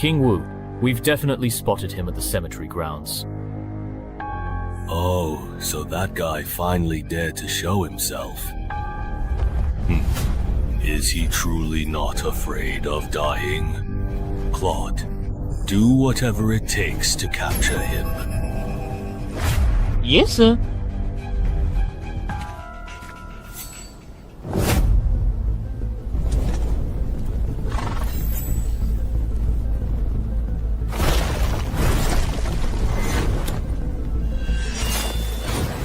King Wu. We've definitely spotted him at the cemetery grounds. Oh, so that guy finally dared to show himself. Is he truly not afraid of dying? Claude, do whatever it takes to capture him. Yes, sir.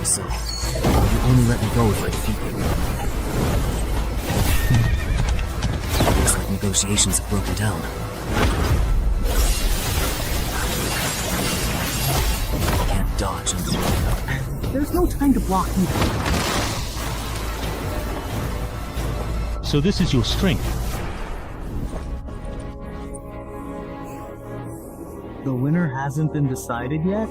So, you only let me go if I defeat you. Looks like negotiations have broken down. Can't dodge under the... There's no time to block me. So this is your strength. The winner hasn't been decided yet?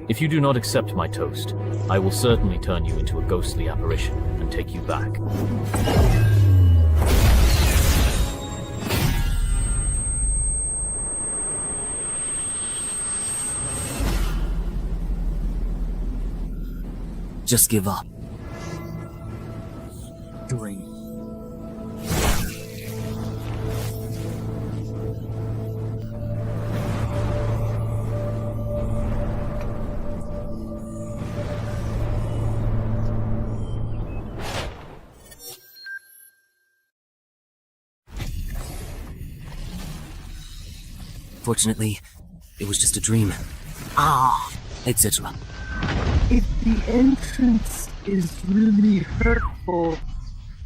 If you do not accept my toast, I will certainly turn you into a ghostly apparition and take you back. Just give up. Great. Fortunately, it was just a dream, etc. If the entrance is really hurtful,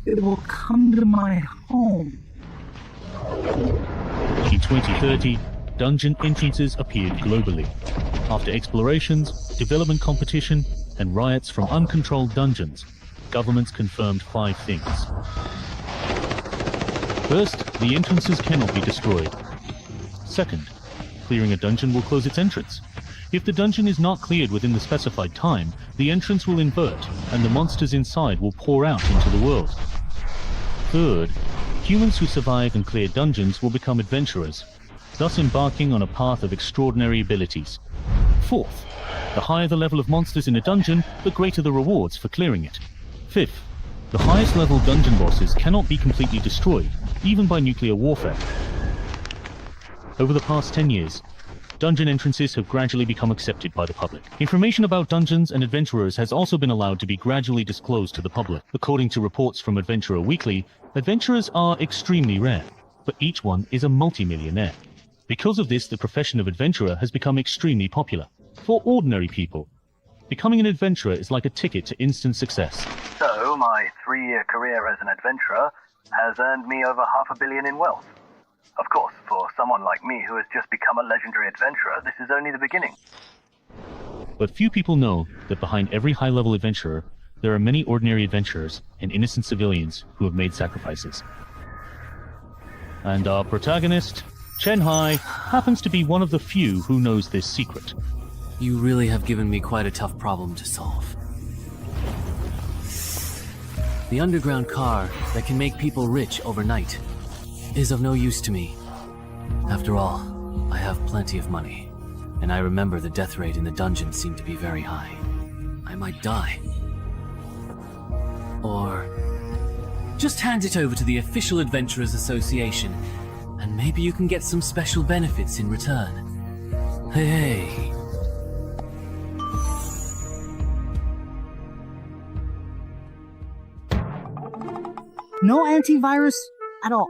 it will come to my home. In 2030, dungeon entrances appeared globally. After explorations, development competition, and riots from uncontrolled dungeons, governments confirmed 5 things. First, the entrances cannot be destroyed. Second, clearing a dungeon will close its entrance. If the dungeon is not cleared within the specified time, the entrance will invert, and the monsters inside will pour out into the world. Third, humans who survive and clear dungeons will become adventurers, thus embarking on a path of extraordinary abilities. Fourth, the higher the level of monsters in a dungeon, the greater the rewards for clearing it. Fifth, the highest level dungeon bosses cannot be completely destroyed, even by nuclear warfare. Over the past 10 years, dungeon entrances have gradually become accepted by the public. Information about dungeons and adventurers has also been allowed to be gradually disclosed to the public. According to reports from Adventurer Weekly, adventurers are extremely rare, but each one is a multi-millionaire. Because of this, the profession of adventurer has become extremely popular. For ordinary people, becoming an adventurer is like a ticket to instant success. So, my 3-year career as an adventurer has earned me over $500 million in wealth. Of course, for someone like me who has just become a legendary adventurer, this is only the beginning. But few people know that behind every high-level adventurer, there are many ordinary adventurers and innocent civilians who have made sacrifices. And our protagonist, Chen Hai, happens to be one of the few who knows this secret. You really have given me quite a tough problem to solve. The underground car that can make people rich overnight is of no use to me. After all, I have plenty of money, and I remember the death rate in the dungeon seemed to be very high. I might die. Or just hand it over to the official Adventurers Association, and maybe you can get some special benefits in return. Hey. No antivirus at all.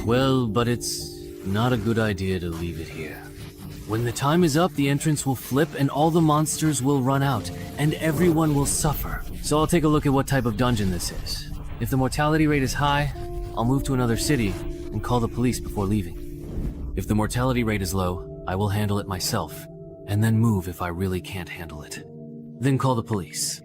Well, but it's not a good idea to leave it here. When the time is up, the entrance will flip and all the monsters will run out, and everyone will suffer. So I'll take a look at what type of dungeon this is. If the mortality rate is high, I'll move to another city and call the police before leaving. If the mortality rate is low, I will handle it myself, and then move if I really can't handle it. Then call the police.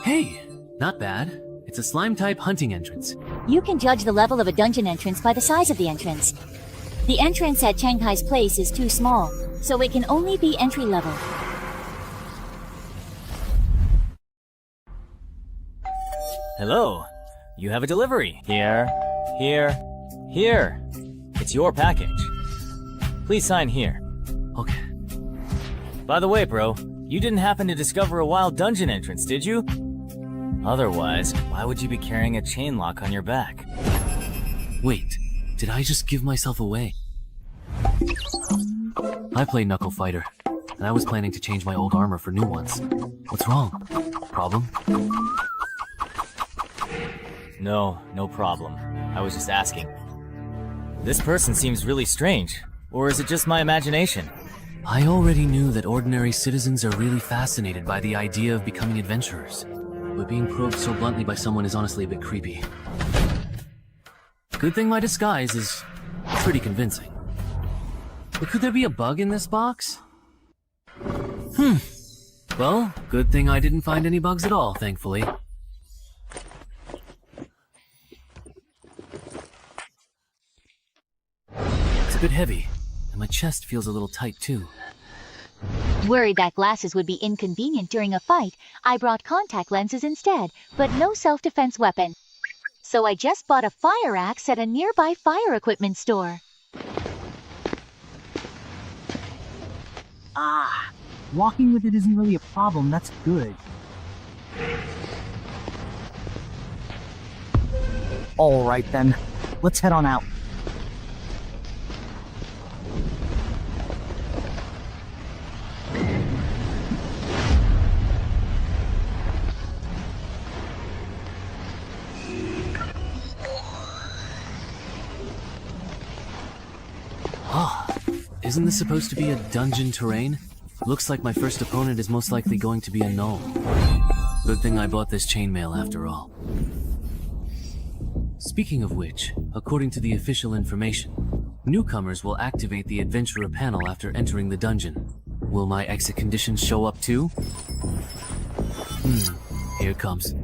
Hey, not bad. It's a slime-type hunting entrance. You can judge the level of a dungeon entrance by the size of the entrance. The entrance at Shanghai's place is too small, so it can only be entry level. Hello. You have a delivery. Here. It's your package. Please sign here. Okay. By the way, bro, you didn't happen to discover a wild dungeon entrance, did you? Otherwise, why would you be carrying a chain lock on your back? Wait, did I just give myself away? I play Knuckle Fighter, and I was planning to change my old armor for new ones. What's wrong? Problem? No problem. I was just asking. This person seems really strange, or is it just my imagination? I already knew that ordinary citizens are really fascinated by the idea of becoming adventurers, but being probed so bluntly by someone is honestly a bit creepy. Good thing my disguise is pretty convincing. But could there be a bug in this box? Well, good thing I didn't find any bugs at all, thankfully. It's a bit heavy, and my chest feels a little tight too. Worried that glasses would be inconvenient during a fight, I brought contact lenses instead, but no self-defense weapon. So I just bought a fire axe at a nearby fire equipment store. Walking with it isn't really a problem, that's good. Alright then, let's head on out. Isn't this supposed to be a dungeon terrain? Looks like my first opponent is most likely going to be a gnome. Good thing I bought this chainmail after all. Speaking of which, according to the official information, newcomers will activate the adventurer panel after entering the dungeon. Will my exit conditions show up too? Here it comes.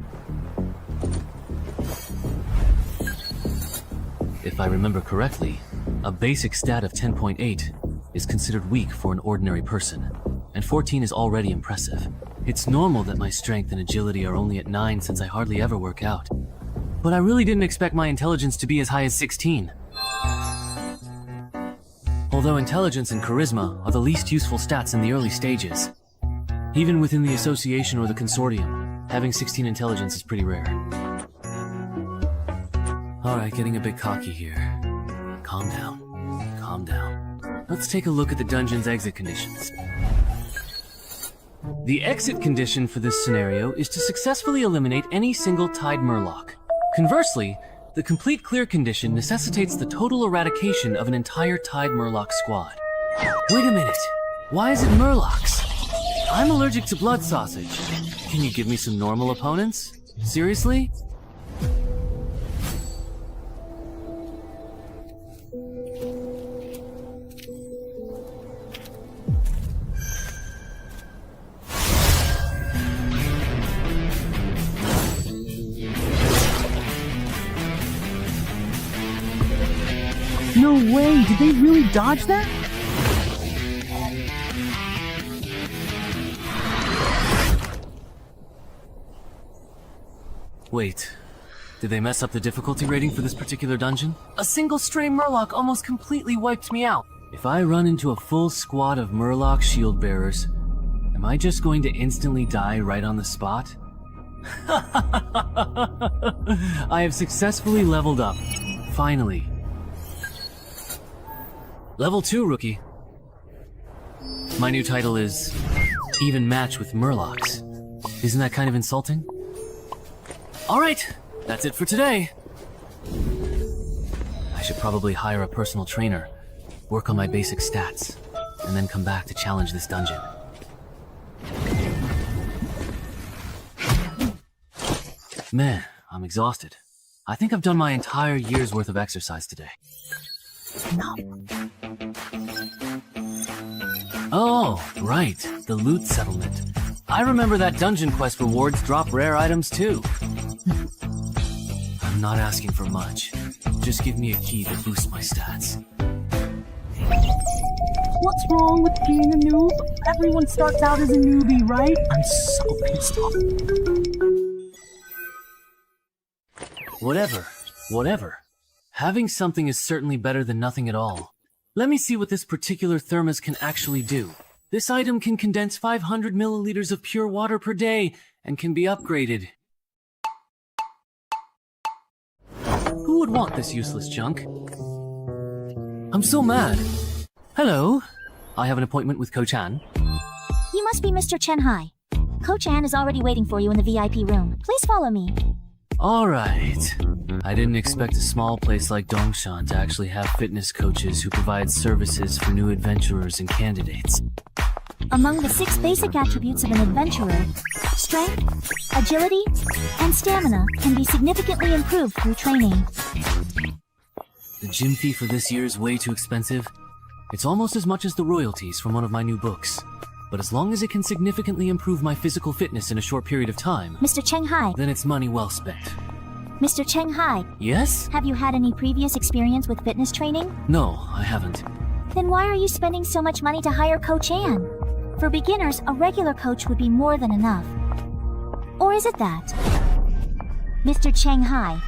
If I remember correctly, a basic stat of 10.8 is considered weak for an ordinary person, and 14 is already impressive. It's normal that my strength and agility are only at 9 since I hardly ever work out. But I really didn't expect my intelligence to be as high as 16. Although intelligence and charisma are the least useful stats in the early stages. Even within the association or the consortium, having 16 intelligence is pretty rare. Alright, getting a bit cocky here. Calm down. Calm down. Let's take a look at the dungeon's exit conditions. The exit condition for this scenario is to successfully eliminate any single tied murloc. Conversely, the complete clear condition necessitates the total eradication of an entire tied murloc squad. Wait a minute. Why is it murlocs? I'm allergic to blood sausage. Can you give me some normal opponents? Seriously? No way, did they really dodge that? Wait, did they mess up the difficulty rating for this particular dungeon? A single stray murloc almost completely wiped me out. If I run into a full squad of murloc shield bearers, am I just going to instantly die right on the spot? I have successfully leveled up. Finally. Level 2, rookie. My new title is Even Match with Murlocs. Isn't that kind of insulting? Alright, that's it for today. I should probably hire a personal trainer, work on my basic stats, and then come back to challenge this dungeon. Man, I'm exhausted. I think I've done my entire year's worth of exercise today. No. Oh, right, the loot settlement. I remember that dungeon quest rewards drop rare items too. I'm not asking for much. Just give me a key to boost my stats. What's wrong with being a noob? Everyone starts out as a newbie, right? I'm so pissed off. Whatever. Having something is certainly better than nothing at all. Let me see what this particular thermos can actually do. This item can condense 500 milliliters of pure water per day and can be upgraded. Who would want this useless junk? I'm so mad. Hello. I have an appointment with Coach An. You must be Mr. Chen Hai. Coach An is already waiting for you in the VIP room. Please follow me. Alright. I didn't expect a small place like Dongshan to actually have fitness coaches who provide services for new adventurers and candidates. Among the 6 basic attributes of an adventurer, strength, agility, and stamina can be significantly improved through training. The gym fee for this year is way too expensive. It's almost as much as the royalties from one of my new books. But as long as it can significantly improve my physical fitness in a short period of time, Mr. Cheng Hai. Then it's money well spent. Mr. Cheng Hai. Yes? Have you had any previous experience with fitness training? No, I haven't. Then why are you spending so much money to hire Coach An? For beginners, a regular coach would be more than enough. Or is it that? Mr. Cheng Hai,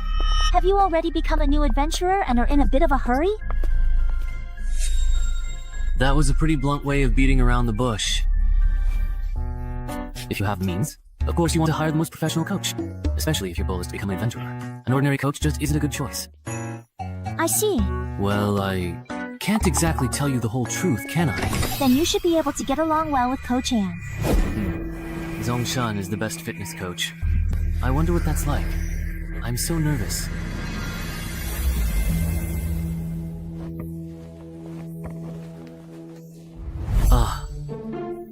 have you already become a new adventurer and are in a bit of a hurry? That was a pretty blunt way of beating around the bush. If you have the means, of course you want to hire the most professional coach, especially if your goal is to become an adventurer. An ordinary coach just isn't a good choice. I see. Well, I can't exactly tell you the whole truth, can I? Then you should be able to get along well with Coach An. Zongshan is the best fitness coach. I wonder what that's like. I'm so nervous.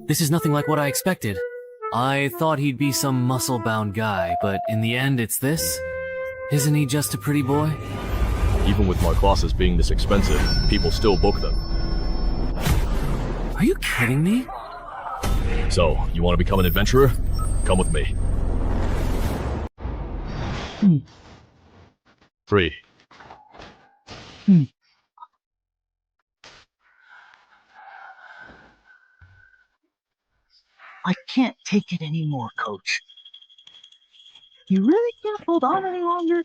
This is nothing like what I expected. I thought he'd be some muscle-bound guy, but in the end it's this? Isn't he just a pretty boy? Even with my classes being this expensive, people still book them. Are you kidding me? So, you want to become an adventurer? Come with me. Free. I can't take it anymore, Coach. You really can't hold on any longer?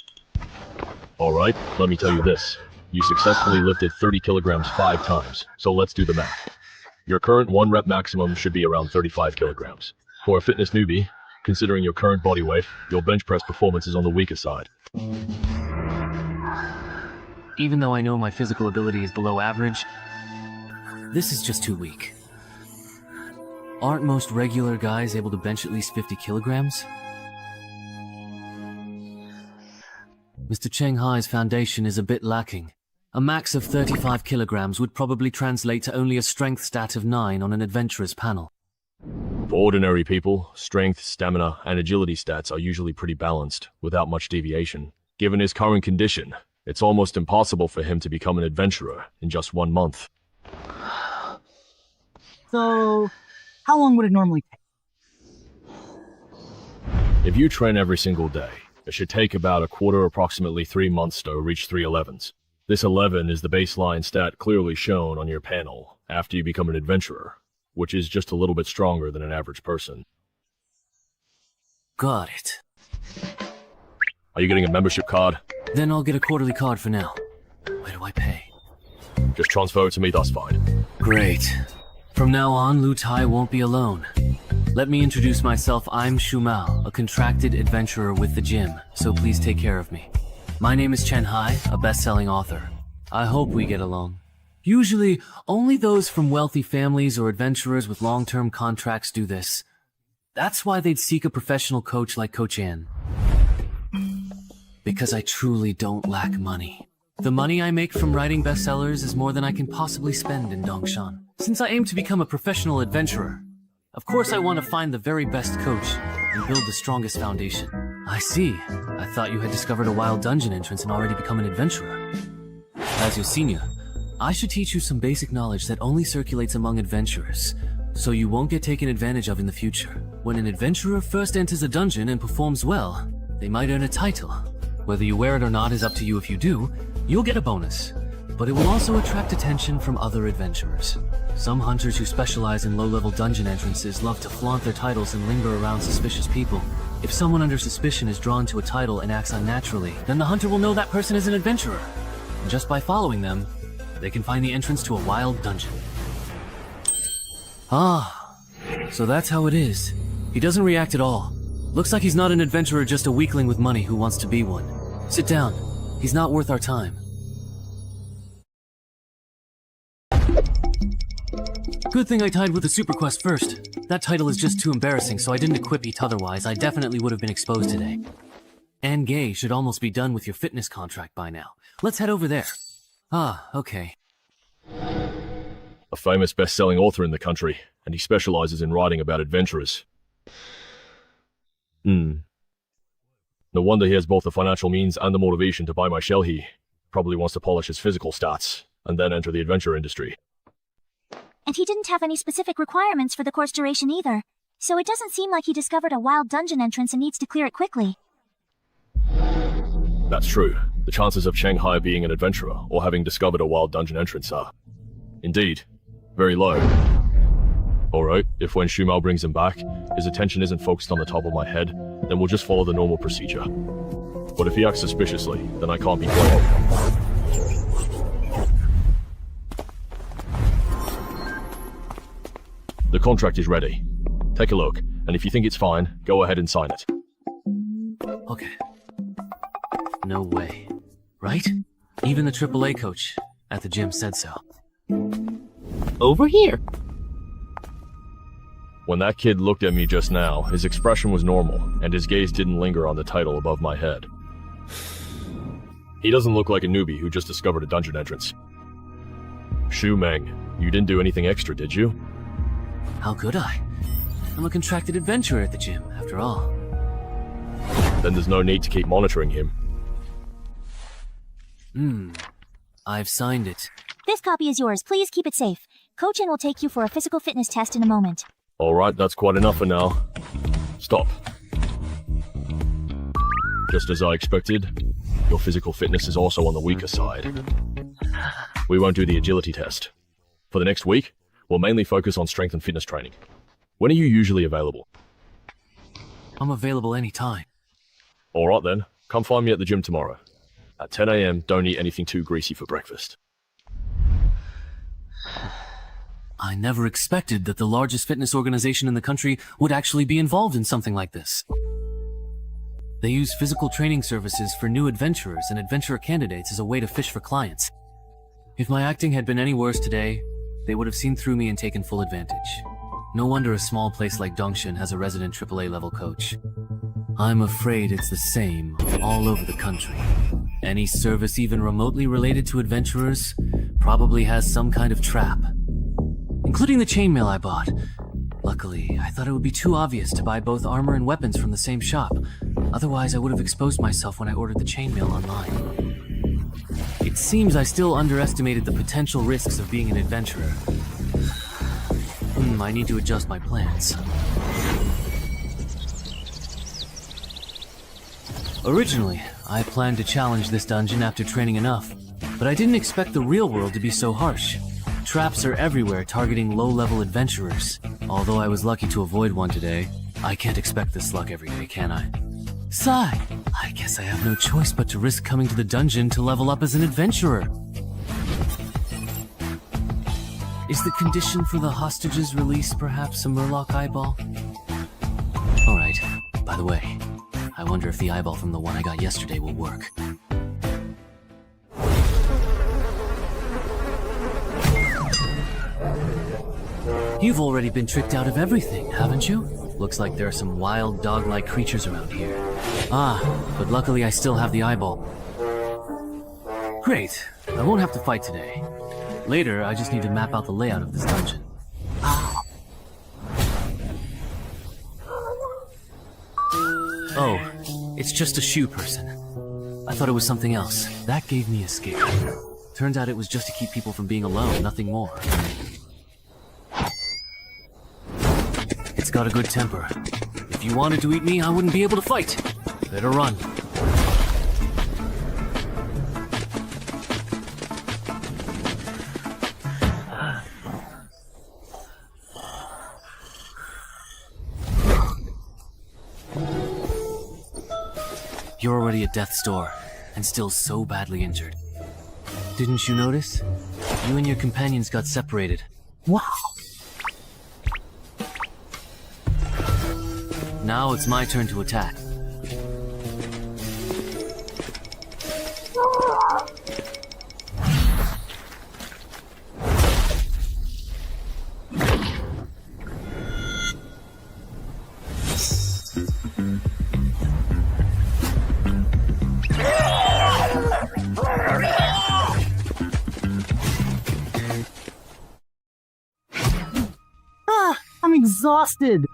Alright, let me tell you this. You successfully lifted 30 kilograms 5 times, so let's do the math. Your current 1 rep maximum should be around 35 kilograms. For a fitness newbie, considering your current body weight, your bench press performance is on the weaker side. Even though I know my physical ability is below average, this is just too weak. Aren't most regular guys able to bench at least 50 kilograms? Mr. Cheng Hai's foundation is a bit lacking. A max of 35 kilograms would probably translate to only a strength stat of 9 on an adventurer's panel. For ordinary people, strength, stamina, and agility stats are usually pretty balanced, without much deviation. Given his current condition, it's almost impossible for him to become an adventurer in just 1 month. So, how long would it normally take? If you train every single day, it should take about approximately 3 months to reach 311s. This 11 is the baseline stat clearly shown on your panel after you become an adventurer, which is just a little bit stronger than an average person. Got it. Are you getting a membership card? Then I'll get a quarterly card for now. Where do I pay? Just transfer it to me, that's fine. Great. From now on, Lu Tai won't be alone. Let me introduce myself. I'm Shu Mao, a contracted adventurer with the gym, so please take care of me. My name is Chen Hai, a best-selling author. I hope we get along. Usually, only those from wealthy families or adventurers with long-term contracts do this. That's why they'd seek a professional coach like Coach An. Because I truly don't lack money. The money I make from writing bestsellers is more than I can possibly spend in Dongshan. Since I aim to become a professional adventurer, of course I want to find the very best coach and build the strongest foundation. I see. I thought you had discovered a wild dungeon entrance and already become an adventurer. As your senior, I should teach you some basic knowledge that only circulates among adventurers, so you won't get taken advantage of in the future. When an adventurer first enters a dungeon and performs well, they might earn a title. Whether you wear it or not is up to you. If you do, you'll get a bonus. But it will also attract attention from other adventurers. Some hunters who specialize in low-level dungeon entrances love to flaunt their titles and linger around suspicious people. If someone under suspicion is drawn to a title and acts unnaturally, then the hunter will know that person is an adventurer. And just by following them, they can find the entrance to a wild dungeon. Ah, so that's how it is. He doesn't react at all. Looks like he's not an adventurer, just a weakling with money who wants to be one. Sit down. He's not worth our time. Good thing I tied with the super quest first. That title is just too embarrassing, so I didn't equip it, otherwise I definitely would have been exposed today. And Gay should almost be done with your fitness contract by now. Let's head over there. Ah, okay. A famous best-selling author in the country, and he specializes in writing about adventurers. No wonder he has both the financial means and the motivation to buy my shell. He probably wants to polish his physical stats, and then enter the adventure industry. And he didn't have any specific requirements for the course duration either, so it doesn't seem like he discovered a wild dungeon entrance and needs to clear it quickly. That's true. The chances of Shanghai being an adventurer or having discovered a wild dungeon entrance are, indeed, very low. Alright, if when Shumao brings him back, his attention isn't focused on the top of my head, then we'll just follow the normal procedure. But if he acts suspiciously, then I can't be quiet. The contract is ready. Take a look, and if you think it's fine, go ahead and sign it. Okay. No way. Right? Even the AAA coach at the gym said so. Over here. When that kid looked at me just now, his expression was normal, and his gaze didn't linger on the title above my head. He doesn't look like a newbie who just discovered a dungeon entrance. Shu Meng, you didn't do anything extra, did you? How could I? I'm a contracted adventurer at the gym, after all. Then there's no need to keep monitoring him. I've signed it. This copy is yours. Please keep it safe. Coach N will take you for a physical fitness test in a moment. Alright, that's quite enough for now. Stop. Just as I expected, your physical fitness is also on the weaker side. We won't do the agility test. For the next week, we'll mainly focus on strength and fitness training. When are you usually available? I'm available anytime. Alright then, come find me at the gym tomorrow. At 10 AM, don't eat anything too greasy for breakfast. I never expected that the largest fitness organization in the country would actually be involved in something like this. They use physical training services for new adventurers and adventurer candidates as a way to fish for clients. If my acting had been any worse today, they would have seen through me and taken full advantage. No wonder a small place like Dongshin has a resident AAA level coach. I'm afraid it's the same all over the country. Any service even remotely related to adventurers probably has some kind of trap. Including the chainmail I bought. Luckily, I thought it would be too obvious to buy both armor and weapons from the same shop. Otherwise, I would have exposed myself when I ordered the chainmail online. It seems I still underestimated the potential risks of being an adventurer. I need to adjust my plans. Originally, I planned to challenge this dungeon after training enough, but I didn't expect the real world to be so harsh. Traps are everywhere targeting low-level adventurers. Although I was lucky to avoid one today, I can't expect this luck every day, can I? Sigh, I guess I have no choice but to risk coming to the dungeon to level up as an adventurer. Is the condition for the hostage's release perhaps a murloc eyeball? Alright, by the way, I wonder if the eyeball from the one I got yesterday will work. You've already been tricked out of everything, haven't you? Looks like there are some wild dog-like creatures around here. Ah, but luckily I still have the eyeball. Great, I won't have to fight today. Later, I just need to map out the layout of this dungeon. Oh, it's just a shoe person. I thought it was something else. That gave me a scare. Turns out it was just to keep people from being alone, nothing more. It's got a good temper. If you wanted to eat me, I wouldn't be able to fight. Better run. You're already at death's door, and still so badly injured. Didn't you notice? You and your companions got separated. Wow. Now it's my turn to attack. I'm exhausted.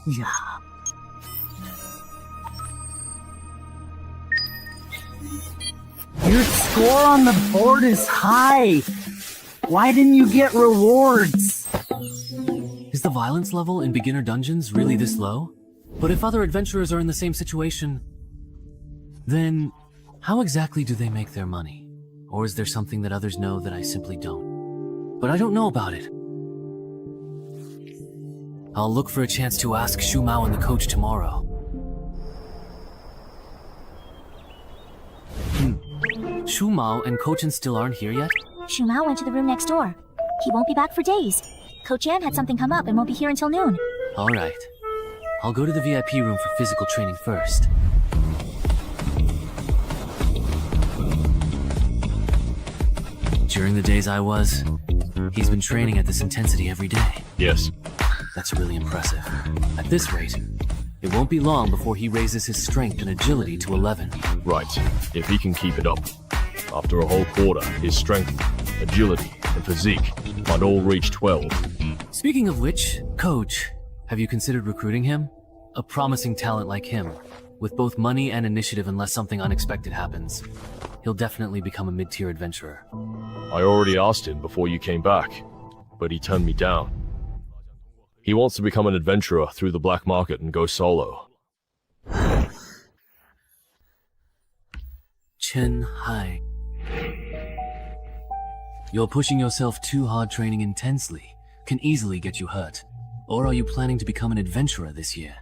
Yeah. Your score on the board is high. Why didn't you get rewards? Is the violence level in beginner dungeons really this low? But if other adventurers are in the same situation, then how exactly do they make their money? Or is there something that others know that I simply don't? But I don't know about it. I'll look for a chance to ask Shu Mao and the coach tomorrow. Shu Mao and Coach An still aren't here yet? Shu Mao went to the room next door. He won't be back for days. Coach An had something come up and won't be here until noon. Alright. I'll go to the VIP room for physical training first. During the days he's been training at this intensity every day. Yes. That's really impressive. At this rate, it won't be long before he raises his strength and agility to 11. Right. If he can keep it up. After a whole quarter, his strength, agility, and physique might all reach 12. Speaking of which, Coach, have you considered recruiting him? A promising talent like him, with both money and initiative unless something unexpected happens, he'll definitely become a mid-tier adventurer. I already asked him before you came back, but he turned me down. He wants to become an adventurer through the black market and go solo. Chen Hai. You're pushing yourself too hard. Training intensely can easily get you hurt. Or are you planning to become an adventurer this year?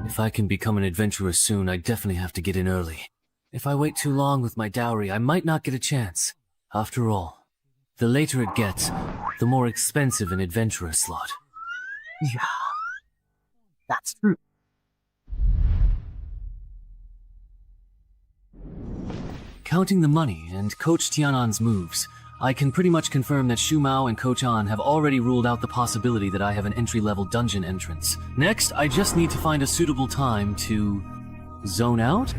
If I can become an adventurer soon, I definitely have to get in early. If I wait too long with my dowry, I might not get a chance. After all, the later it gets, the more expensive an adventurer slot. Yeah. That's true. Counting the money and Coach Tianan's moves, I can pretty much confirm that Shu Mao and Coach An have already ruled out the possibility that I have an entry-level dungeon entrance. Next, I just need to find a suitable time to zone out?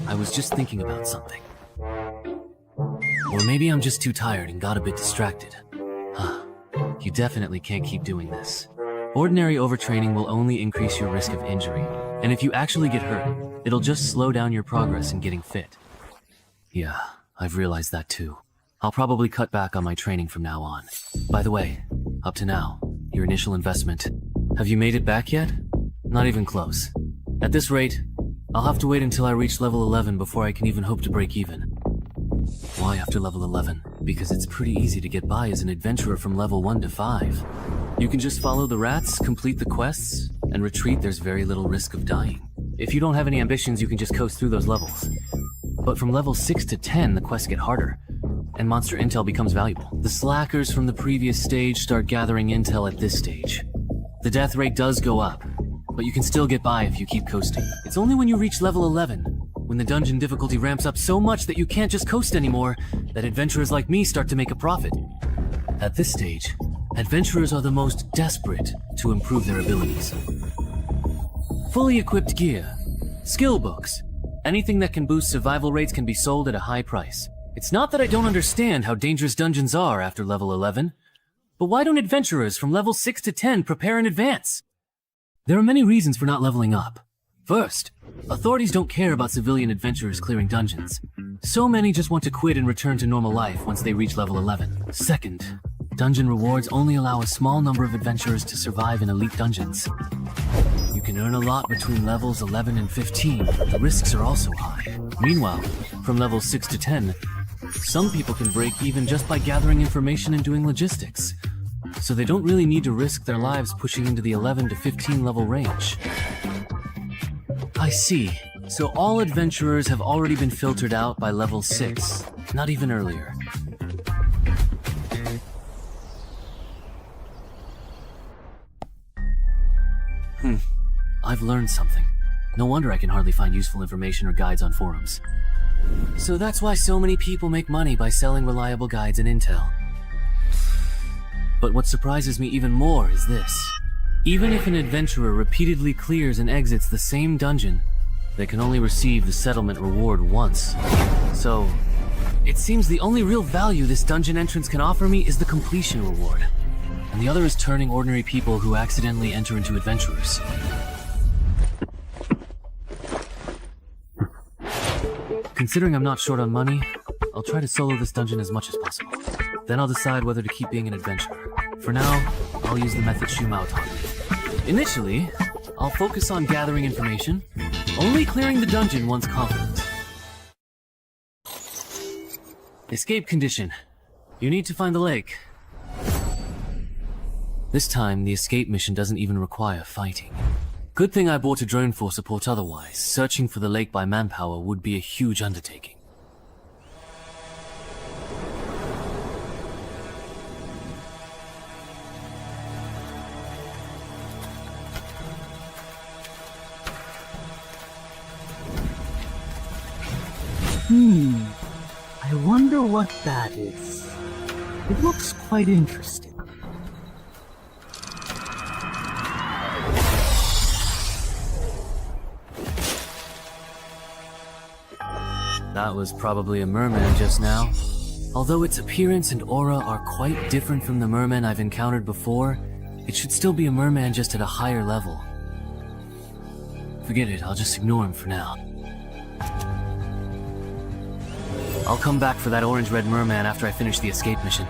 I was just thinking about something. Or maybe I'm just too tired and got a bit distracted. You definitely can't keep doing this. Ordinary overtraining will only increase your risk of injury, and if you actually get hurt, it'll just slow down your progress in getting fit. Yeah, I've realized that too. I'll probably cut back on my training from now on. By the way, up to now, your initial investment, have you made it back yet? Not even close. At this rate, I'll have to wait until I reach level 11 before I can even hope to break even. Why after level 11? Because it's pretty easy to get by as an adventurer from level 1 to 5. You can just follow the rats, complete the quests, and retreat. There's very little risk of dying. If you don't have any ambitions, you can just coast through those levels. But from level 6 to 10, the quests get harder, and monster intel becomes valuable. The slackers from the previous stage start gathering intel at this stage. The death rate does go up, but you can still get by if you keep coasting. It's only when you reach level 11, when the dungeon difficulty ramps up so much that you can't just coast anymore, that adventurers like me start to make a profit. At this stage, adventurers are the most desperate to improve their abilities. Fully equipped gear, skill books, anything that can boost survival rates can be sold at a high price. It's not that I don't understand how dangerous dungeons are after level 11, but why don't adventurers from level 6 to 10 prepare in advance? There are many reasons for not leveling up. First, authorities don't care about civilian adventurers clearing dungeons. So many just want to quit and return to normal life once they reach level 11. Second, dungeon rewards only allow a small number of adventurers to survive in elite dungeons. You can earn a lot between levels 11 and 15, but the risks are also high. Meanwhile, from levels 6 to 10, some people can break even just by gathering information and doing logistics. so they don't really need to risk their lives pushing into the 11 to 15 level range. I see. So all adventurers have already been filtered out by level 6, not even earlier. I've learned something. No wonder I can hardly find useful information or guides on forums. So that's why so many people make money by selling reliable guides and intel. But what surprises me even more is this. Even if an adventurer repeatedly clears and exits the same dungeon, they can only receive the settlement reward once. So, it seems the only real value this dungeon entrance can offer me is the completion reward. And the other is turning ordinary people who accidentally enter into adventurers. Considering I'm not short on money, I'll try to solo this dungeon as much as possible. Then I'll decide whether to keep being an adventurer. For now, I'll use the method Shumao taught me. Initially, I'll focus on gathering information, only clearing the dungeon once confident. Escape condition. You need to find the lake. This time, the escape mission doesn't even require fighting. Good thing I bought a drone for support, otherwise searching for the lake by manpower would be a huge undertaking. I wonder what that is. It looks quite interesting. That was probably a merman just now. Although its appearance and aura are quite different from the mermen I've encountered before, it should still be a merman just at a higher level. Forget it, I'll just ignore him for now. I'll come back for that orange-red merman after I finish the escape mission.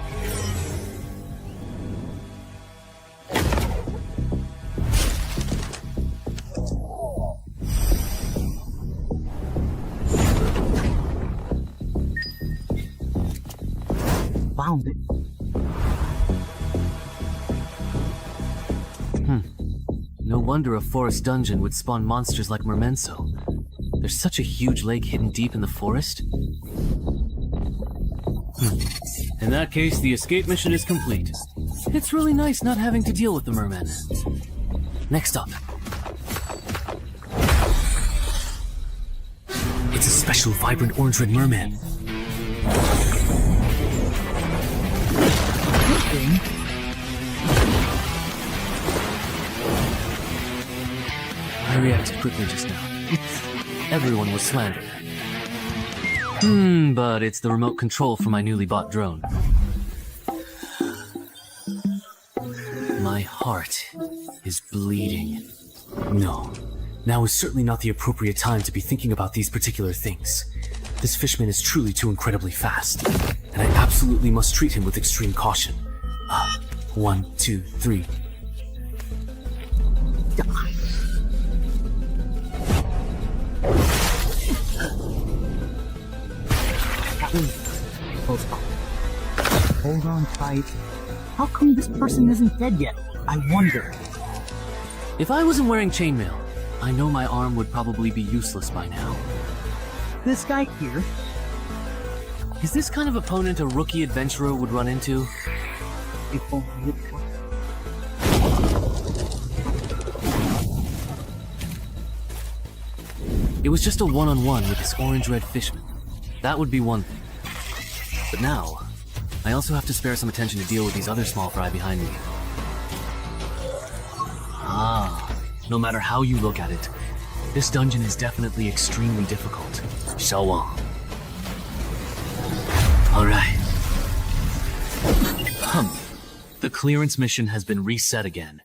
Found it. No wonder a forest dungeon would spawn monsters like mermenso. There's such a huge lake hidden deep in the forest. In that case, the escape mission is complete. It's really nice not having to deal with the mermen. Next up. It's a special vibrant orange-red merman. I reacted quickly just now. Everyone was slandered. But it's the remote control for my newly bought drone. My heart is bleeding. No, now is certainly not the appropriate time to be thinking about these particular things. This fishman is truly too incredibly fast, and I absolutely must treat him with extreme caution. 1, 2, 3. Hold on tight. How come this person isn't dead yet? I wonder. If I wasn't wearing chainmail, I know my arm would probably be useless by now. This guy here. Is this kind of opponent a rookie adventurer would run into? If only it was. It was just a one-on-one with this orange-red fishman. That would be one thing. But now, I also have to spare some attention to deal with these other small fry behind me. No matter how you look at it, this dungeon is definitely extremely difficult. Showdown. Alright. The clearance mission has been reset again.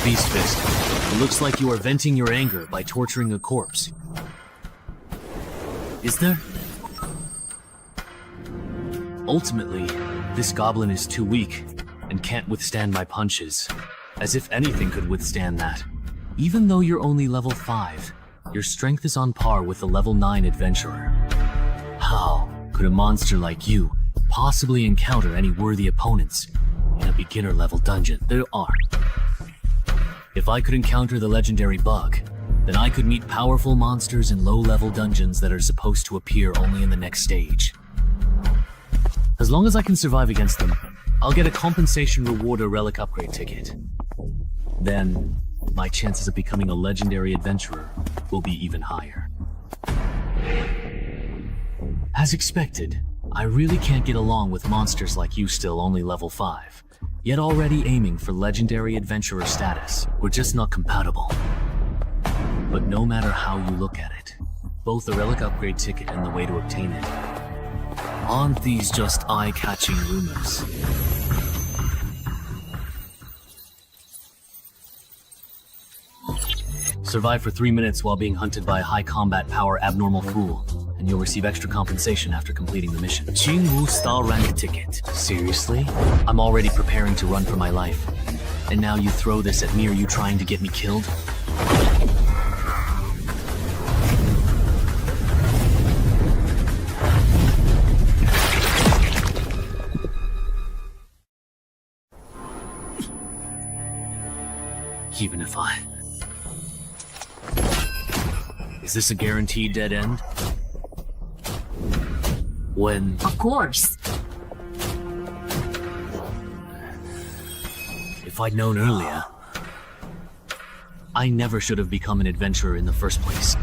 Beast Fist, it looks like you are venting your anger by torturing a corpse. Is there? Ultimately, this goblin is too weak and can't withstand my punches. As if anything could withstand that. Even though you're only level 5, Your strength is on par with a level 9 adventurer. How could a monster like you possibly encounter any worthy opponents in a beginner level dungeon? There are. If I could encounter the legendary bug, then I could meet powerful monsters in low-level dungeons that are supposed to appear only in the next stage. As long as I can survive against them, I'll get a compensation reward or relic upgrade ticket. Then, my chances of becoming a legendary adventurer will be even higher. As expected, I really can't get along with monsters like you still only level 5, yet already aiming for legendary adventurer status. We're just not compatible. But no matter how you look at it, both the relic upgrade ticket and the way to obtain it, aren't these just eye-catching rumors? Survive for 3 minutes while being hunted by a high combat power abnormal fool, and you'll receive extra compensation after completing the mission. Qingwu Star Rank Ticket. Seriously? I'm already preparing to run for my life. And now you throw this at me? Are you trying to get me killed? Even if I... Is this a guaranteed dead end? When... Of course. If I'd known earlier, I never should have become an adventurer in the first place.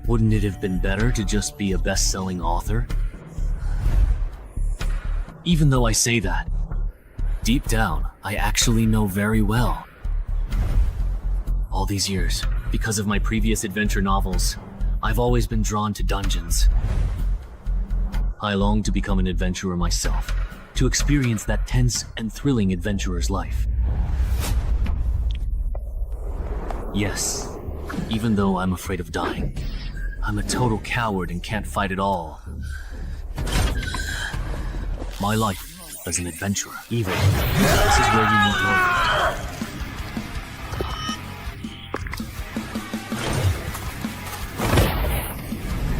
Wouldn't it have been better to just be a best-selling author? Even though I say that, deep down, I actually know very well. All these years, because of my previous adventure novels, I've always been drawn to dungeons. I long to become an adventurer myself, to experience that tense and thrilling adventurer's life. Yes, even though I'm afraid of dying, I'm a total coward and can't fight at all. My life as an adventurer, even. This is where you need love.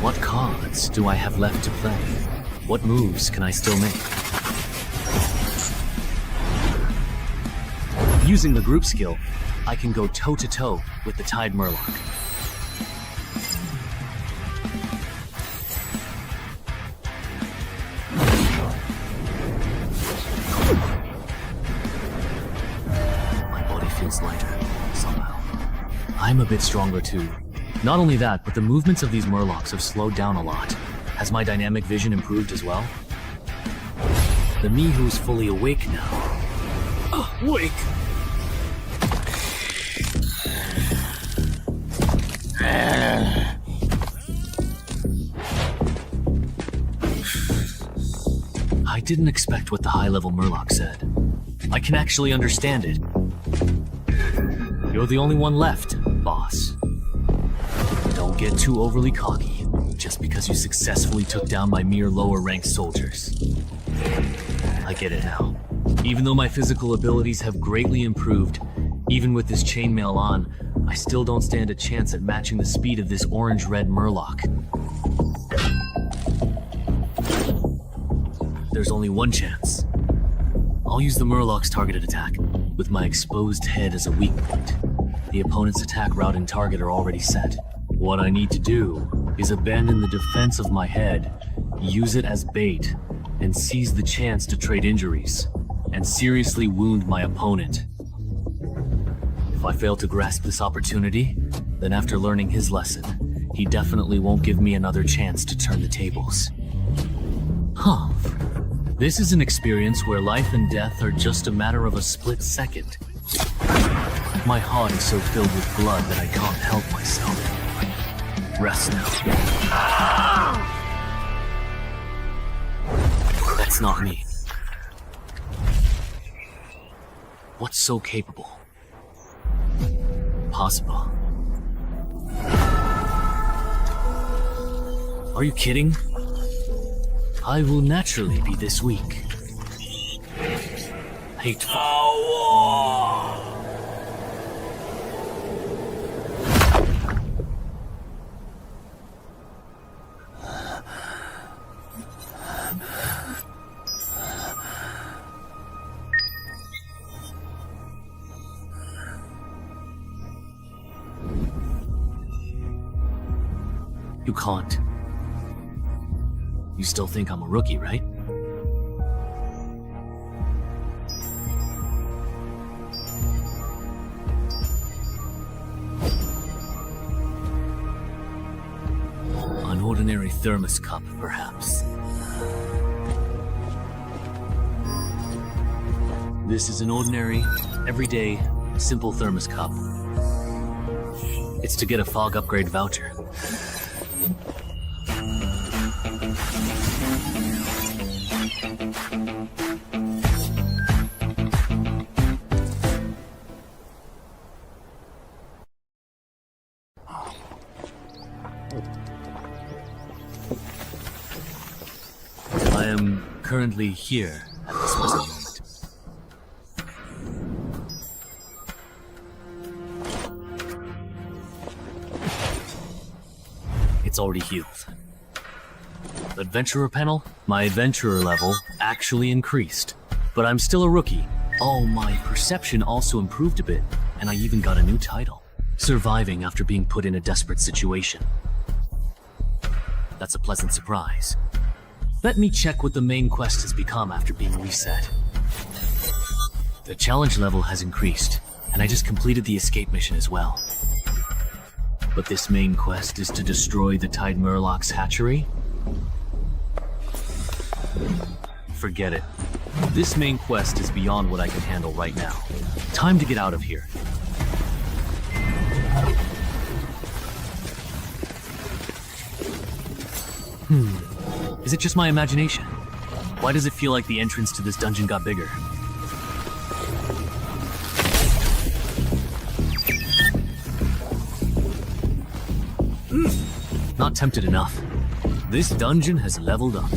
What cards do I have left to play? What moves can I still make? Using the group skill, I can go toe-to-toe with the Tide Murloc. Lighter, somehow. I'm a bit stronger too. Not only that, but the movements of these murlocs have slowed down a lot. Has my dynamic vision improved as well? The me who's fully awake now. Wake! I didn't expect what the high-level murloc said. I can actually understand it. You're the only one left, boss. Don't get too overly cocky, just because you successfully took down my mere lower-ranked soldiers. I get it now. Even though my physical abilities have greatly improved, even with this chainmail on, I still don't stand a chance at matching the speed of this orange-red murloc. There's only one chance. I'll use the murloc's targeted attack, with my exposed head as a weak point. The opponent's attack route and target are already set. What I need to do is abandon the defense of my head, use it as bait, and seize the chance to trade injuries, and seriously wound my opponent. If I fail to grasp this opportunity, then after learning his lesson, he definitely won't give me another chance to turn the tables. Huh. This is an experience where life and death are just a matter of a split second. My heart is so filled with blood that I can't help myself. Rest now. That's not me. What's so capable? Possible. Are you kidding? I will naturally be this weak. Hateful. You can't. You still think I'm a rookie, right? An ordinary thermos cup, perhaps. This is an ordinary, everyday, simple thermos cup. It's to get a fog upgrade voucher. I am currently here at this present moment. It's already healed. Adventurer panel? My adventurer level actually increased. But I'm still a rookie. Oh, my perception also improved a bit, and I even got a new title. Surviving after being put in a desperate situation. That's a pleasant surprise. Let me check what the main quest has become after being reset. The challenge level has increased, and I just completed the escape mission as well. But this main quest is to destroy the Tide Murloc's hatchery? Forget it. This main quest is beyond what I can handle right now. Time to get out of here. Is it just my imagination? Why does it feel like the entrance to this dungeon got bigger? Not tempted enough. This dungeon has leveled up.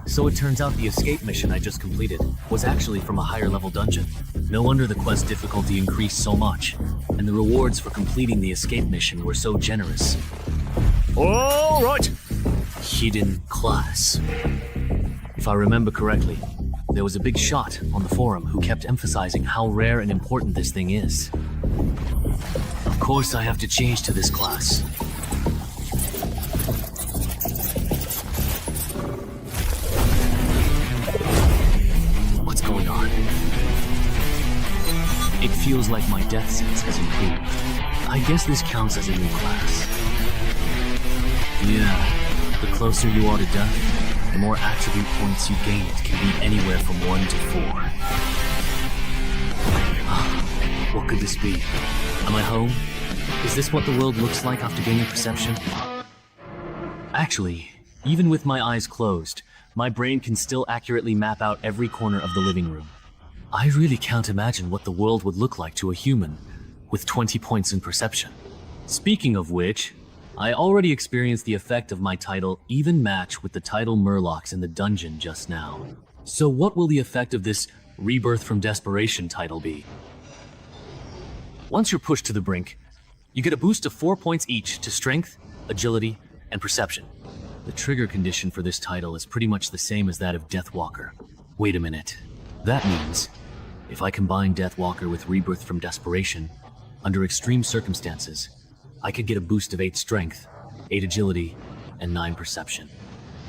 So it turns out the escape mission I just completed was actually from a higher level dungeon. No wonder the quest difficulty increased so much, and the rewards for completing the escape mission were so generous. All right! Hidden class. If I remember correctly, there was a big shot on the forum who kept emphasizing how rare and important this thing is. Of course I have to change to this class. What's going on? It feels like my death sense has improved. I guess this counts as a new class. Yeah. The closer you are to death, the more attribute points you gain. It can be anywhere from 1 to 4. What could this be? Am I home? Is this what the world looks like after gaining perception? Actually, even with my eyes closed, my brain can still accurately map out every corner of the living room. I really can't imagine what the world would look like to a human with 20 points in perception. Speaking of which, I already experienced the effect of my title even match with the title Murlocs in the dungeon just now. So what will the effect of this Rebirth from Desperation title be? Once you're pushed to the brink, you get a boost of 4 points each to Strength, Agility, and Perception. The trigger condition for this title is pretty much the same as that of Death Walker. Wait a minute. That means, if I combine Death Walker with Rebirth from Desperation, under extreme circumstances, I could get a boost of 8 Strength, 8 Agility, and 9 Perception.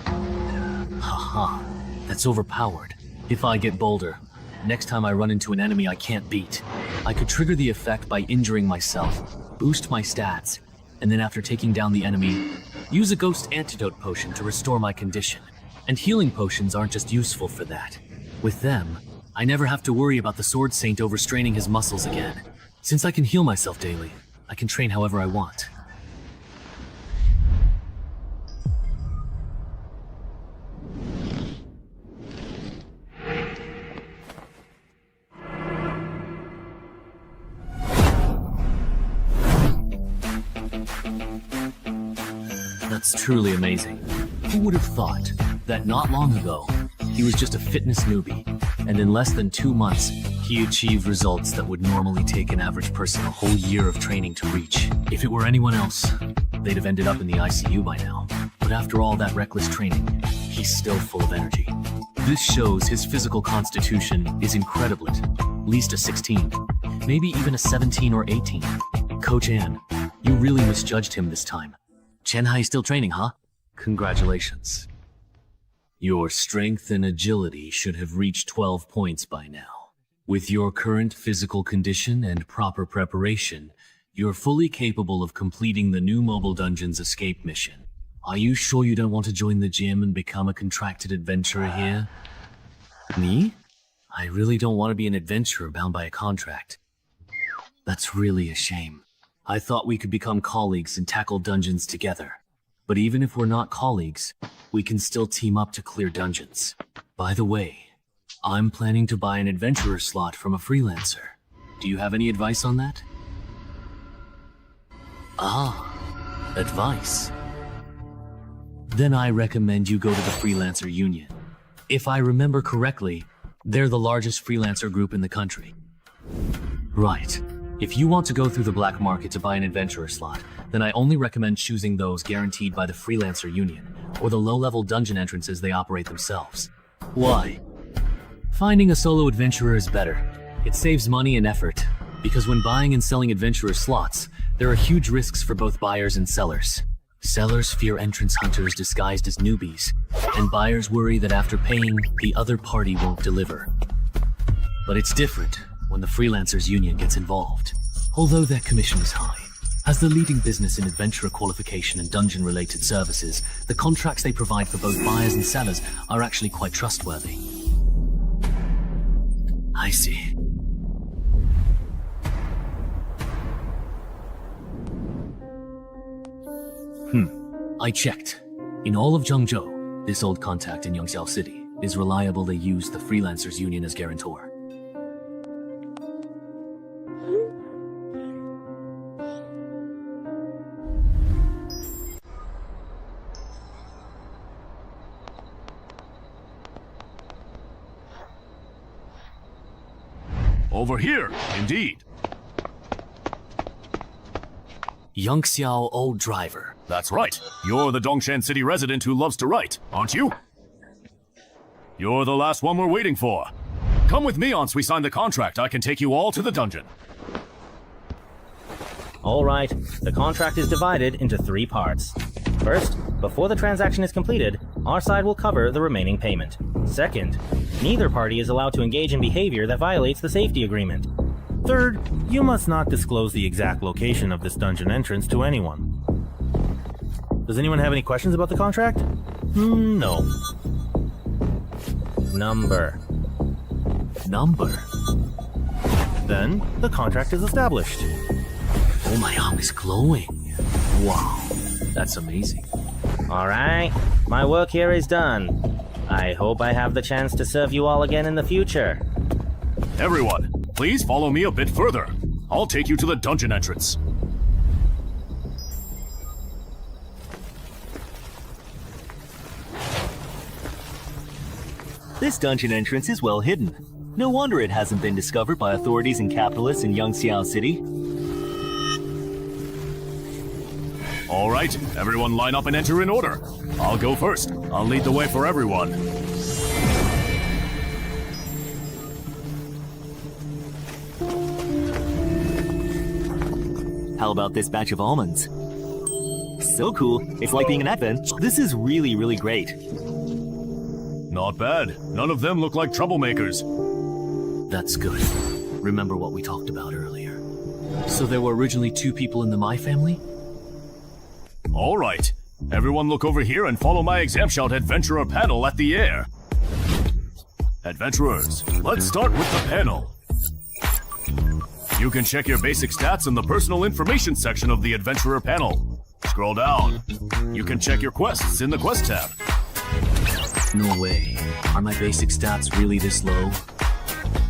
Haha, that's overpowered. If I get bolder, next time I run into an enemy I can't beat, I could trigger the effect by injuring myself, boost my stats, and then after taking down the enemy, use a ghost antidote potion to restore my condition. And healing potions aren't just useful for that. With them, I never have to worry about the Sword Saint overstraining his muscles again. Since I can heal myself daily, I can train however I want. That's truly amazing. Who would have thought that not long ago, he was just a fitness newbie, and in less than 2 months, he achieved results that would normally take an average person a whole year of training to reach. If it were anyone else, they'd have ended up in the ICU by now. But after all that reckless training, he's still full of energy. This shows his physical constitution is incredible, at least a 16, maybe even a 17 or 18. Coach Ann, you really misjudged him this time. Chen still training, huh? Congratulations. Your strength and agility should have reached 12 points by now. With your current physical condition and proper preparation, you're fully capable of completing the new Mobile Dungeon's escape mission. Are you sure you don't want to join the gym and become a contracted adventurer here? Me? I really don't want to be an adventurer bound by a contract. That's really a shame. I thought we could become colleagues and tackle dungeons together. But even if we're not colleagues, we can still team up to clear dungeons. By the way, I'm planning to buy an adventurer slot from a freelancer. Do you have any advice on that? Ah, advice. Then I recommend you go to the Freelancer Union. If I remember correctly, they're the largest freelancer group in the country. Right. If you want to go through the black market to buy an adventurer slot, then I only recommend choosing those guaranteed by the Freelancer Union, or the low-level dungeon entrances they operate themselves. Why? Finding a solo adventurer is better. It saves money and effort, because when buying and selling adventurer slots, there are huge risks for both buyers and sellers. Sellers fear entrance hunters disguised as newbies, and buyers worry that after paying, the other party won't deliver. But it's different when the Freelancers Union gets involved. Although their commission is high, as the leading business in adventurer qualification and dungeon-related services, the contracts they provide for both buyers and sellers are actually quite trustworthy. I see. I checked. In all of Zhengzhou, this old contact in Yangxiao City is reliable. They use the Freelancers Union as guarantor. Over here, indeed. Yangxiao Old Driver. That's right. You're the Dongshan City resident who loves to write, aren't you? You're the last one we're waiting for. Come with me once we sign the contract. I can take you all to the dungeon. Alright, the contract is divided into 3 parts. First, before the transaction is completed, our side will cover the remaining payment. Second, neither party is allowed to engage in behavior that violates the safety agreement. Third, you must not disclose the exact location of this dungeon entrance to anyone. Does anyone have any questions about the contract? No. Number. Then, the contract is established. Oh, my arm is glowing. Wow, that's amazing. Alright, my work here is done. I hope I have the chance to serve you all again in the future. Everyone, please follow me a bit further. I'll take you to the dungeon entrance. This dungeon entrance is well hidden. No wonder it hasn't been discovered by authorities and capitalists in Yangxiao City. All right, everyone line up and enter in order. I'll go first. I'll lead the way for everyone. How about this batch of almonds? So cool. It's like being an advent. This is really, really great. Not bad. None of them look like troublemakers. That's good. Remember what we talked about earlier. So there were originally 2 people in the Mai family? All right. Everyone look over here and follow my exam shout adventurer panel at the air. Adventurers, let's start with the panel. You can check your basic stats in the personal information section of the adventurer panel. Scroll down. You can check your quests in the quest tab. No way. Are my basic stats really this low?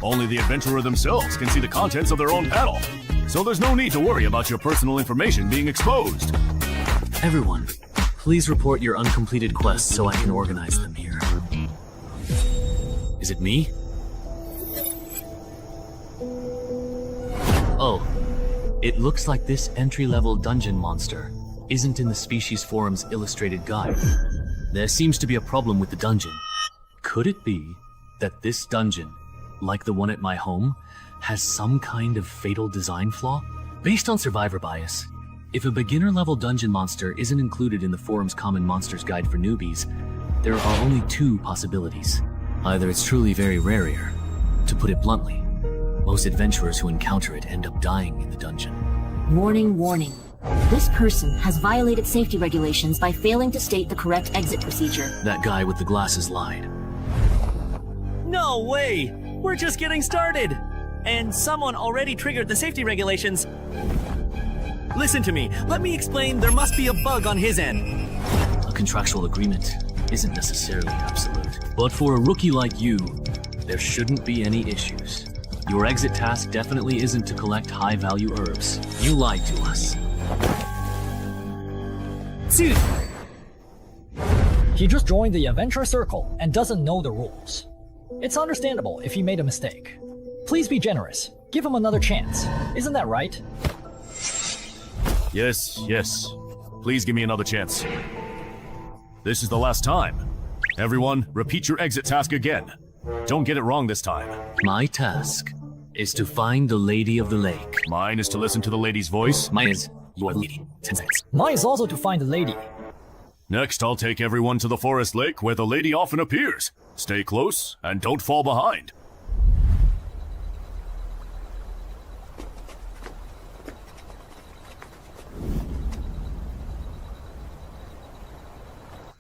Only the adventurer themselves can see the contents of their own panel. So there's no need to worry about your personal information being exposed. Everyone, please report your uncompleted quests so I can organize them here. Is it me? Oh, it looks like this entry-level dungeon monster isn't in the Species Forum's illustrated guide. There seems to be a problem with the dungeon. Could it be that this dungeon, like the one at my home, has some kind of fatal design flaw? Based on survivor bias, If a beginner-level dungeon monster isn't included in the forum's Common Monsters Guide for newbies, there are only two possibilities. Either it's truly very rare, to put it bluntly, most adventurers who encounter it end up dying in the dungeon. Warning, warning. This person has violated safety regulations by failing to state the correct exit procedure. That guy with the glasses lied. No way! We're just getting started! And someone already triggered the safety regulations. Listen to me. Let me explain. There must be a bug on his end. A contractual agreement isn't necessarily absolute. But for a rookie like you, there shouldn't be any issues. Your exit task definitely isn't to collect high-value herbs. You lied to us. Dude! He just joined the adventure circle and doesn't know the rules. It's understandable if he made a mistake. Please be generous. Give him another chance. Isn't that right? Yes, yes. Please give me another chance. This is the last time. Everyone, repeat your exit task again. Don't get it wrong this time. My task is to find the Lady of the Lake. Mine is to listen to the lady's voice. Mine is, you are the lady. 10 seconds. Mine is also to find the lady. Next, I'll take everyone to the forest lake where the lady often appears. Stay close and don't fall behind.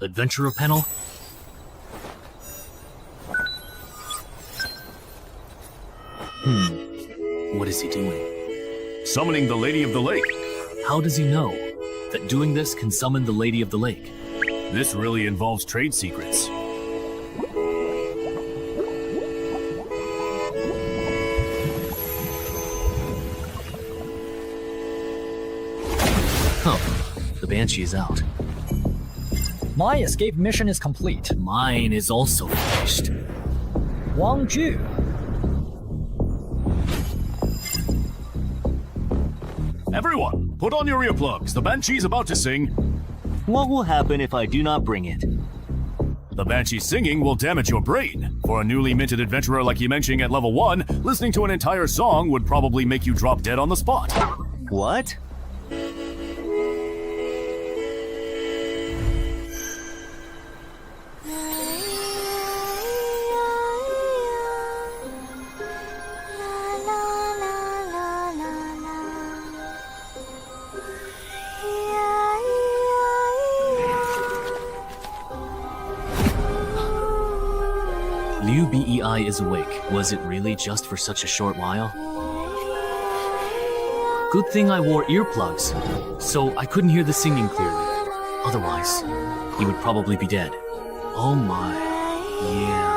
Adventurer panel? What is he doing? Summoning the Lady of the Lake. How does he know that doing this can summon the Lady of the Lake? This really involves trade secrets. The Banshee is out. My escape mission is complete. Mine is also finished. Wang Ju. Everyone, put on your earplugs. The Banshee's about to sing. What will happen if I do not bring it? The Banshee singing will damage your brain. For a newly minted adventurer like Yimenching at level 1, listening to an entire song would probably make you drop dead on the spot. What? Liu Bei is awake. Was it really just for such a short while? Good thing I wore earplugs, so I couldn't hear the singing clearly. Otherwise, he would probably be dead. Oh my. Yeah.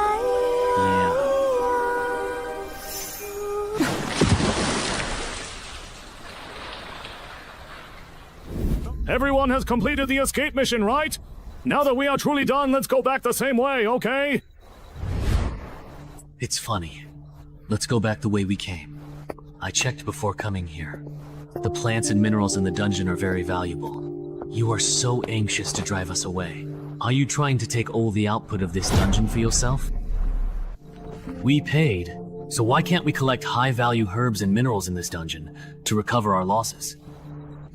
Everyone has completed the escape mission, right? Now that we are truly done, let's go back the same way, okay? It's funny. Let's go back the way we came. I checked before coming here. The plants and minerals in the dungeon are very valuable. You are so anxious to drive us away. Are you trying to take all the output of this dungeon for yourself? We paid, so why can't we collect high-value herbs and minerals in this dungeon to recover our losses?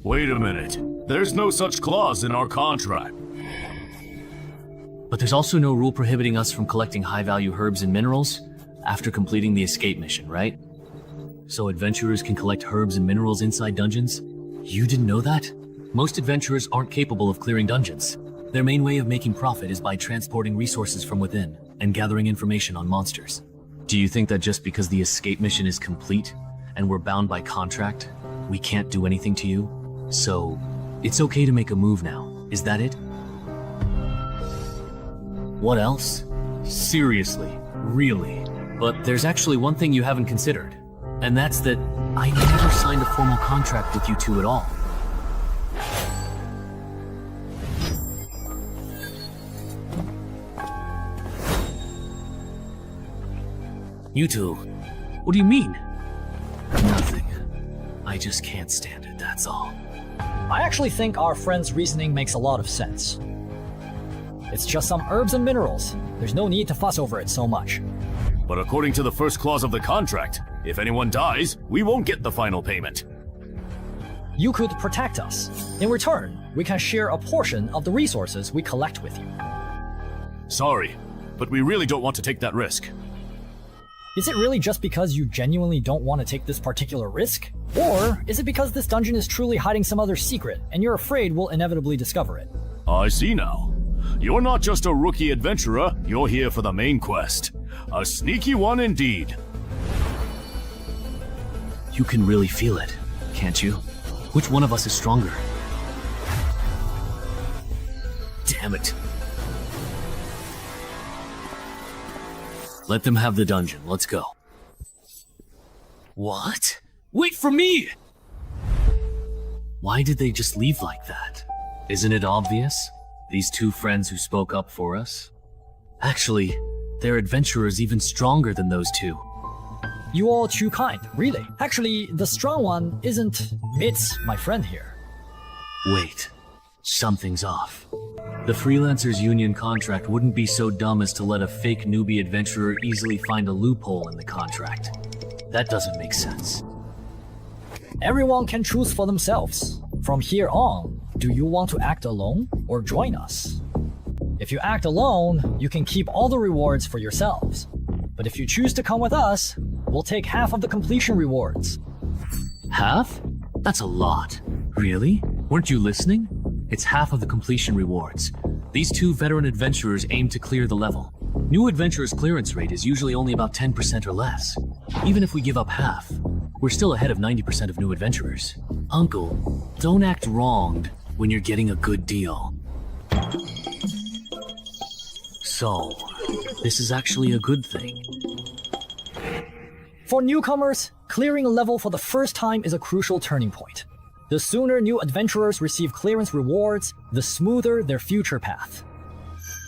Wait a minute. There's no such clause in our contract. But there's also no rule prohibiting us from collecting high-value herbs and minerals after completing the escape mission, right? So adventurers can collect herbs and minerals inside dungeons? You didn't know that? Most adventurers aren't capable of clearing dungeons. Their main way of making profit is by transporting resources from within and gathering information on monsters. Do you think that just because the escape mission is complete and we're bound by contract, we can't do anything to you? So, it's okay to make a move now, is that it? What else? Seriously, really? But there's actually one thing you haven't considered, and that's that I never signed a formal contract with you two at all. You two, what do you mean? Nothing. I just can't stand it, that's all. I actually think our friend's reasoning makes a lot of sense. It's just some herbs and minerals. There's no need to fuss over it so much. But according to the first clause of the contract, if anyone dies, we won't get the final payment. you could protect us. In return, we can share a portion of the resources we collect with you. Sorry, but we really don't want to take that risk. Is it really just because you genuinely don't want to take this particular risk? Or is it because this dungeon is truly hiding some other secret and you're afraid we'll inevitably discover it? I see now. You're not just a rookie adventurer, you're here for the main quest. A sneaky one indeed. You can really feel it, can't you? Which one of us is stronger? Damn it. Let them have the dungeon. Let's go. What? Wait for me! Why did they just leave like that? Isn't it obvious? These two friends who spoke up for us? Actually, their adventurers even stronger than those two. You all too kind, really. Actually, the strong one isn't... It's my friend here. Wait. Something's off. The Freelancers Union contract wouldn't be so dumb as to let a fake newbie adventurer easily find a loophole in the contract. That doesn't make sense. Everyone can choose for themselves. From here on, do you want to act alone or join us? If you act alone, you can keep all the rewards for yourselves. But if you choose to come with us, we'll take half of the completion rewards. Half? That's a lot. Really? Weren't you listening? It's half of the completion rewards. These two veteran adventurers aim to clear the level. New adventurers' clearance rate is usually only about 10% or less. Even if we give up half, we're still ahead of 90% of new adventurers. Uncle, don't act wronged when you're getting a good deal. So, this is actually a good thing. For newcomers, clearing a level for the first time is a crucial turning point. The sooner new adventurers receive clearance rewards, the smoother their future path.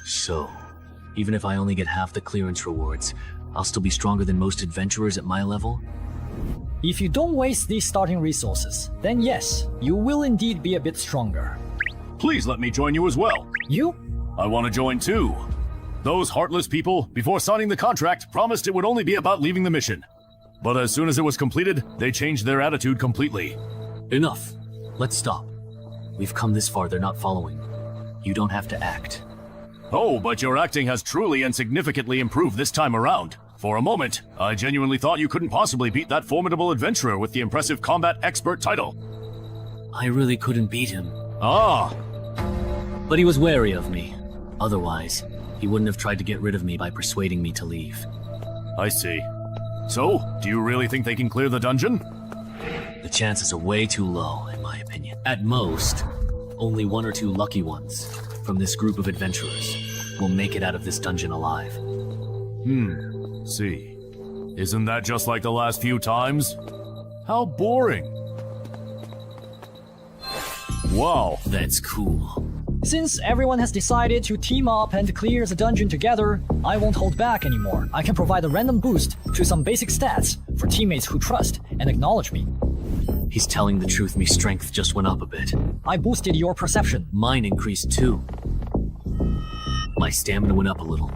So, even if I only get half the clearance rewards, I'll still be stronger than most adventurers at my level? If you don't waste these starting resources, then yes, you will indeed be a bit stronger. Please let me join you as well. You? I want to join too. Those heartless people, before signing the contract, promised it would only be about leaving the mission. But as soon as it was completed, they changed their attitude completely. Enough. Let's stop. We've come this far, they're not following. You don't have to act. Oh, but your acting has truly and significantly improved this time around. For a moment, I genuinely thought you couldn't possibly beat that formidable adventurer with the impressive combat expert title. I really couldn't beat him. Ah! But he was wary of me. Otherwise, he wouldn't have tried to get rid of me by persuading me to leave. I see. So, do you really think they can clear the dungeon? The chances are way too low, in my opinion. At most, only one or two lucky ones from this group of adventurers will make it out of this dungeon alive. See. Isn't that just like the last few times? How boring. Wow. That's cool. Since everyone has decided to team up and clear the dungeon together, I won't hold back anymore. I can provide a random boost to some basic stats for teammates who trust and acknowledge me. He's telling the truth, my strength just went up a bit. I boosted your perception. Mine increased too. My stamina went up a little.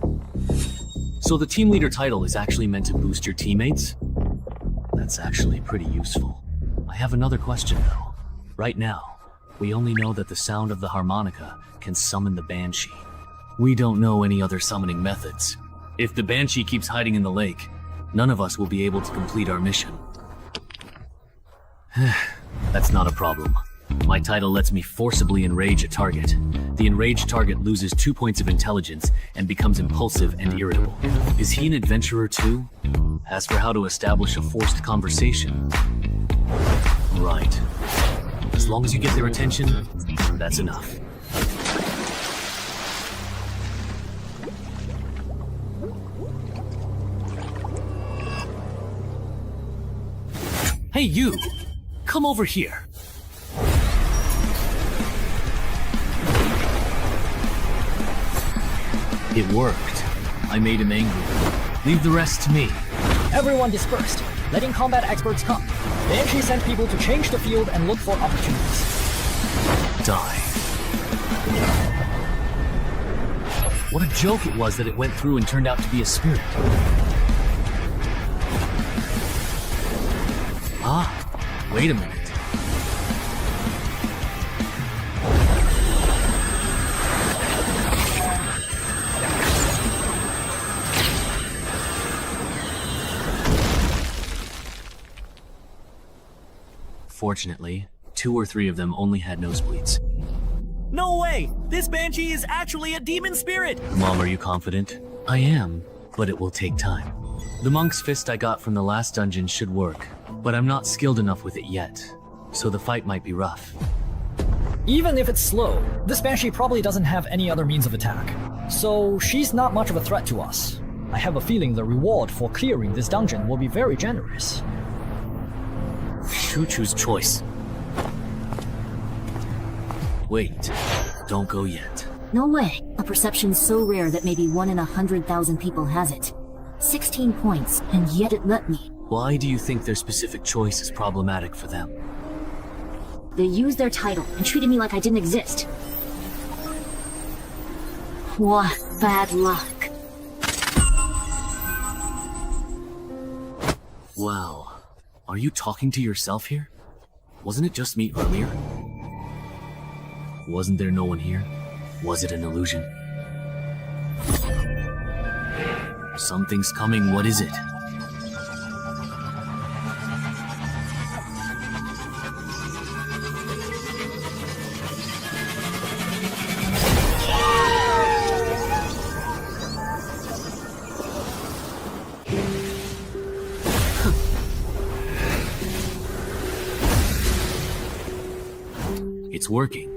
So the team leader title is actually meant to boost your teammates? That's actually pretty useful. I have another question though. Right now, we only know that the sound of the harmonica can summon the Banshee. We don't know any other summoning methods. If the Banshee keeps hiding in the lake, none of us will be able to complete our mission. That's not a problem. My title lets me forcibly enrage a target. The enraged target loses 2 points of intelligence and becomes impulsive and irritable. Is he an adventurer too? As for how to establish a forced conversation... Right. As long as you get their attention, that's enough. Hey you! Come over here! It worked. I made him angry. Leave the rest to me. Everyone dispersed, letting combat experts come. Banshee sent people to change the field and look for opportunities. Die. What a joke it was that it went through and turned out to be a spirit. Ah, wait a minute. Fortunately, 2 or 3 of them only had nosebleeds. No way! This Banshee is actually a demon spirit! Mom, are you confident? I am, but it will take time. The monk's fist I got from the last dungeon should work, but I'm not skilled enough with it yet, so the fight might be rough. Even if it's slow, this Banshee probably doesn't have any other means of attack, so she's not much of a threat to us. I have a feeling the reward for clearing this dungeon will be very generous. Choo-choo's choice. Wait, don't go yet. No way. A perception so rare that maybe 1 in 100,000 people has it. 16 points, and yet it let me. Why do you think their specific choice is problematic for them? They used their title and treated me like I didn't exist. What bad luck. Wow. Are you talking to yourself here? Wasn't it just me earlier? Wasn't there no one here? Was it an illusion? Something's coming, what is it? It's working.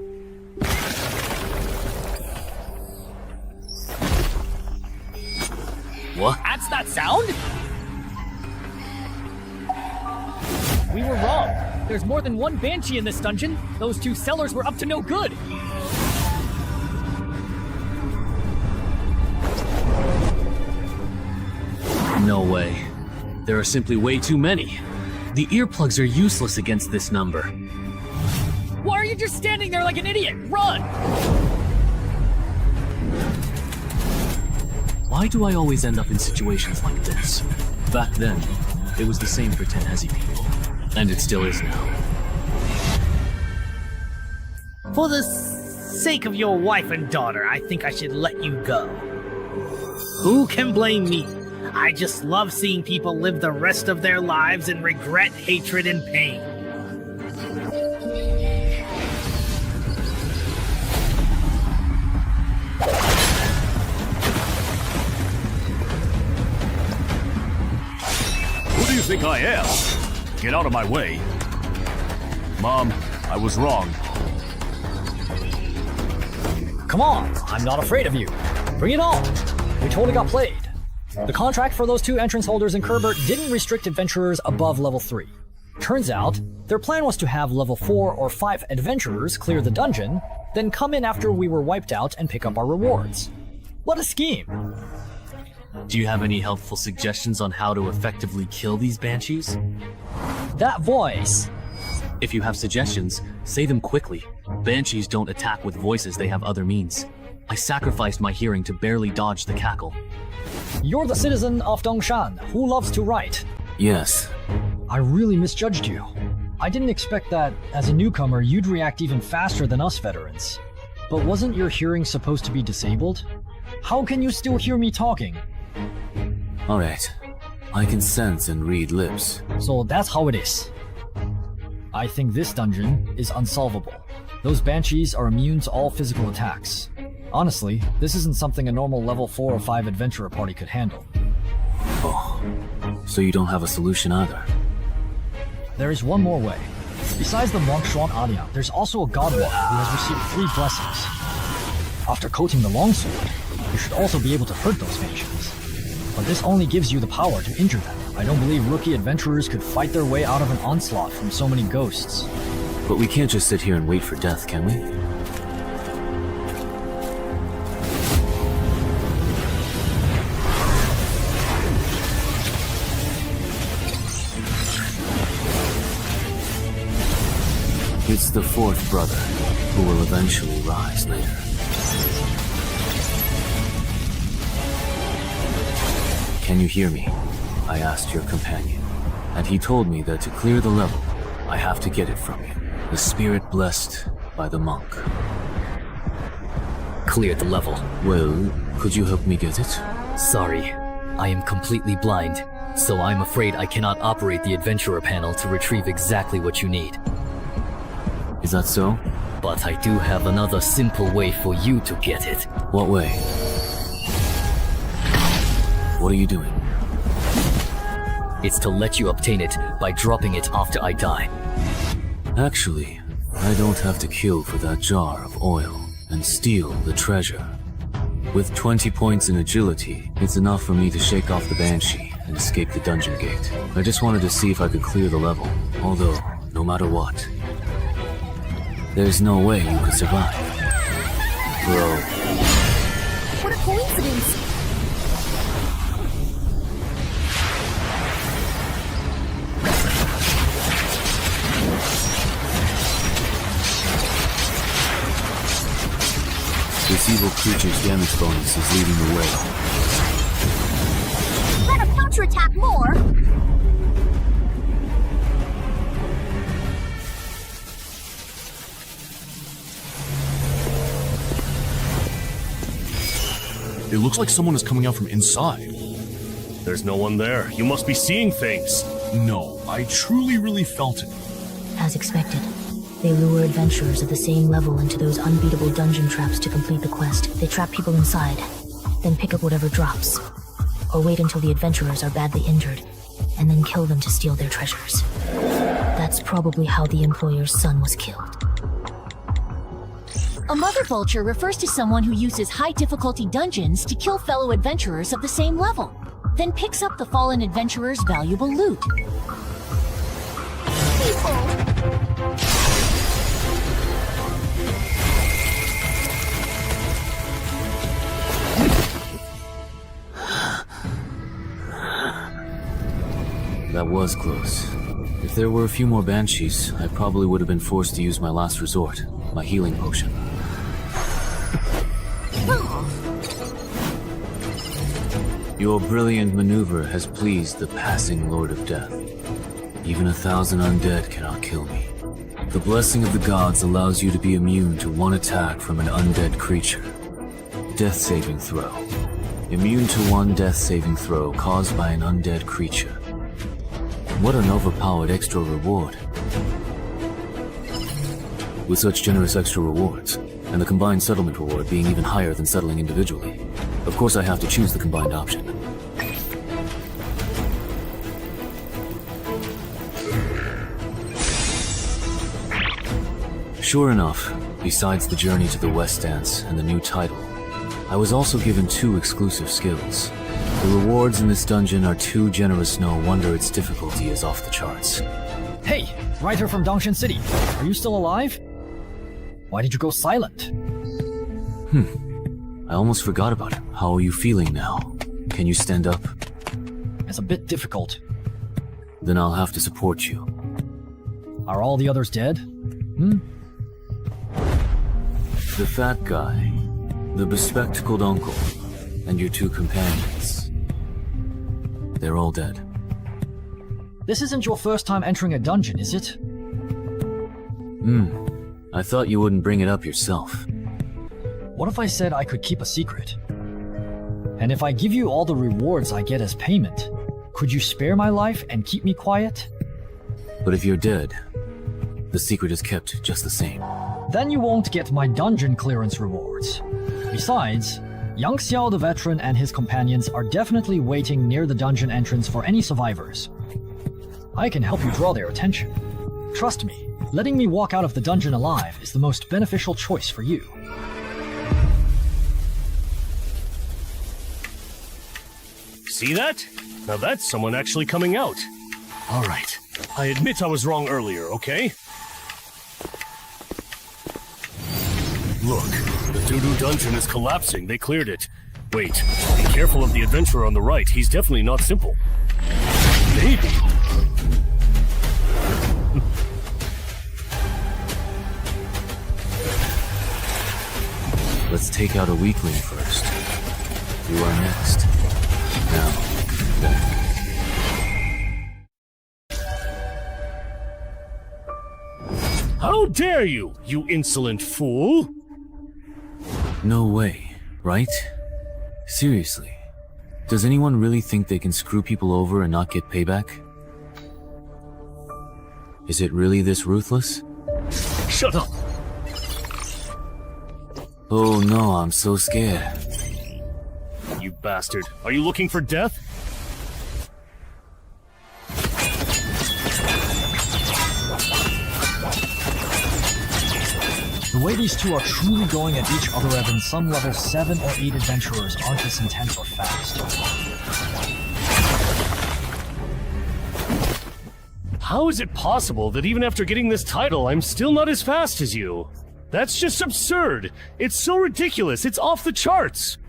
What? That's that sound? We were wrong. There's more than one Banshee in this dungeon. Those 2 sellers were up to no good. No way. There are simply way too many. The earplugs are useless against this number. Why are you just standing there like an idiot? Run! Why do I always end up in situations like this? Back then, it was the same for Tenhezi people. And it still is now. For the sake of your wife and daughter, I think I should let you go. Who can blame me? I just love seeing people live the rest of their lives in regret, hatred, and pain. Who do you think I am? Get out of my way. Mom, I was wrong. Come on, I'm not afraid of you. Bring it on. We totally got played. The contract for those 2 entrance holders in Rebirth didn't restrict adventurers above level 3. Turns out, their plan was to have level 4 or 5 adventurers clear the dungeon, then come in after we were wiped out and pick up our rewards. What a scheme! Do you have any helpful suggestions on how to effectively kill these banshees? That voice! If you have suggestions, say them quickly. Banshees don't attack with voices, they have other means. I sacrificed my hearing to barely dodge the cackle. You're the citizen of Dongshan who loves to write. Yes. I really misjudged you. I didn't expect that, as a newcomer, you'd react even faster than us veterans. But wasn't your hearing supposed to be disabled? How can you still hear me talking? Alright. I can sense and read lips. So that's how it is. I think this dungeon is unsolvable. Those banshees are immune to all physical attacks. Honestly, this isn't something a normal level 4 or 5 adventurer party could handle. Oh, so you don't have a solution either? There is one more way. Besides the monk Shuan Alia, there's also a god walker who has received 3 blessings. After coating the longsword, you should also be able to hurt those banshees. But this only gives you the power to injure them. I don't believe rookie adventurers could fight their way out of an onslaught from so many ghosts. But we can't just sit here and wait for death, can we? It's the 4th brother, who will eventually rise later. Can you hear me? I asked your companion, and he told me that to clear the level, I have to get it from you. The spirit blessed by the monk. Clear the level. Well, could you help me get it? Sorry, I am completely blind, so I'm afraid I cannot operate the adventurer panel to retrieve exactly what you need. Is that so? But I do have another simple way for you to get it. What way? What are you doing? It's to let you obtain it by dropping it after I die. Actually, I don't have to kill for that jar of oil and steal the treasure. With 20 points in agility, it's enough for me to shake off the Banshee and escape the dungeon gate. I just wanted to see if I could clear the level, although, no matter what, there's no way you could survive. Bro. What a coincidence! This evil creature's damage bonus is leading the way. Let him counterattack more! It looks like someone is coming out from inside. There's no one there. You must be seeing things. No, I truly really felt it. As expected, they lure adventurers at the same level into those unbeatable dungeon traps to complete the quest. They trap people inside, then pick up whatever drops. Or wait until the adventurers are badly injured, and then kill them to steal their treasures. That's probably how the employer's son was killed. A mother vulture refers to someone who uses high-difficulty dungeons to kill fellow adventurers of the same level, then picks up the fallen adventurer's valuable loot. That was close. If there were a few more banshees, I probably would have been forced to use my last resort, my healing potion. Your brilliant maneuver has pleased the passing Lord of Death. Even 1,000 undead cannot kill me. The blessing of the gods allows you to be immune to one attack from an undead creature. Death saving throw. Immune to one death saving throw caused by an undead creature. What an overpowered extra reward. With such generous extra rewards, and the combined settlement reward being even higher than settling individually, of course I have to choose the combined option. Sure enough, besides the journey to the West Dance and the new title, I was also given 2 exclusive skills. The rewards in this dungeon are too generous, no wonder its difficulty is off the charts. Hey, writer from Dongshan City, are you still alive? Why did you go silent? I almost forgot about it. How are you feeling now? Can you stand up? It's a bit difficult. Then I'll have to support you. Are all the others dead? The fat guy, the bespectacled uncle, and your 2 companions. They're all dead. This isn't your first time entering a dungeon, is it? I thought you wouldn't bring it up yourself. What if I said I could keep a secret? And if I give you all the rewards I get as payment, could you spare my life and keep me quiet? But if you're dead, the secret is kept just the same. Then you won't get my dungeon clearance rewards. Besides, Yang Xiao the veteran and his companions are definitely waiting near the dungeon entrance for any survivors. I can help you draw their attention. Trust me, letting me walk out of the dungeon alive is the most beneficial choice for you. See that? Now that's someone actually coming out. All right. I admit I was wrong earlier, okay? Look, the doo-doo dungeon is collapsing. They cleared it. Wait, be careful of the adventurer on the right. He's definitely not simple. Maybe. Let's take out a weakling first. You are next. Now, then. How dare you, you insolent fool! No way, right? Seriously. Does anyone really think they can screw people over and not get payback? Is it really this ruthless? Shut up! Oh no, I'm so scared. You bastard. Are you looking for death? The way these two are truly going at each other, even some level 7 or 8 adventurers aren't this intense or fast. How is it possible that even after getting this title, I'm still not as fast as you? That's just absurd. It's so ridiculous. It's off the charts.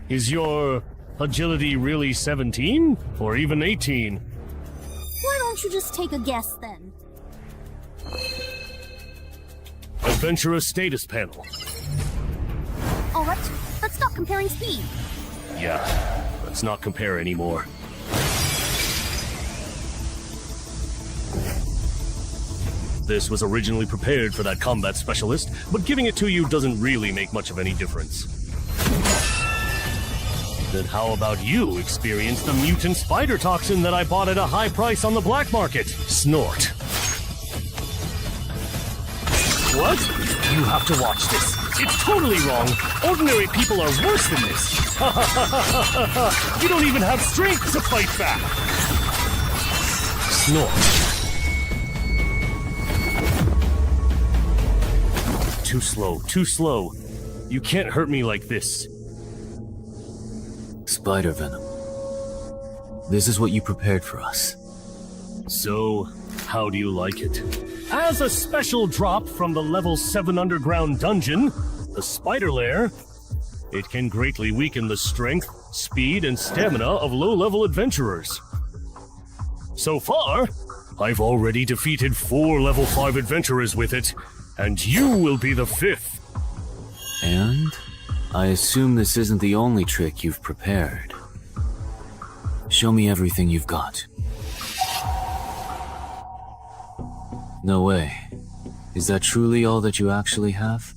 Is your agility really 17? Or even 18? Why don't you just take a guess then? Adventurer status panel. Alright, let's stop comparing speed. Yeah, let's not compare anymore. This was originally prepared for that combat specialist, but giving it to you doesn't really make much of any difference. Then how about you experience the mutant spider toxin that I bought at a high price on the black market? Snort. What? You have to watch this. It's totally wrong. Ordinary people are worse than this. You don't even have strength to fight back. Snort. Too slow, too slow. You can't hurt me like this. Spider venom. This is what you prepared for us. So, how do you like it? As a special drop from the level 7 underground dungeon, the Spider Lair, it can greatly weaken the strength, speed, and stamina of low-level adventurers. So far, I've already defeated 4 level 5 adventurers with it, and you will be the 5th. And I assume this isn't the only trick you've prepared. Show me everything you've got. No way. Is that truly all that you actually have?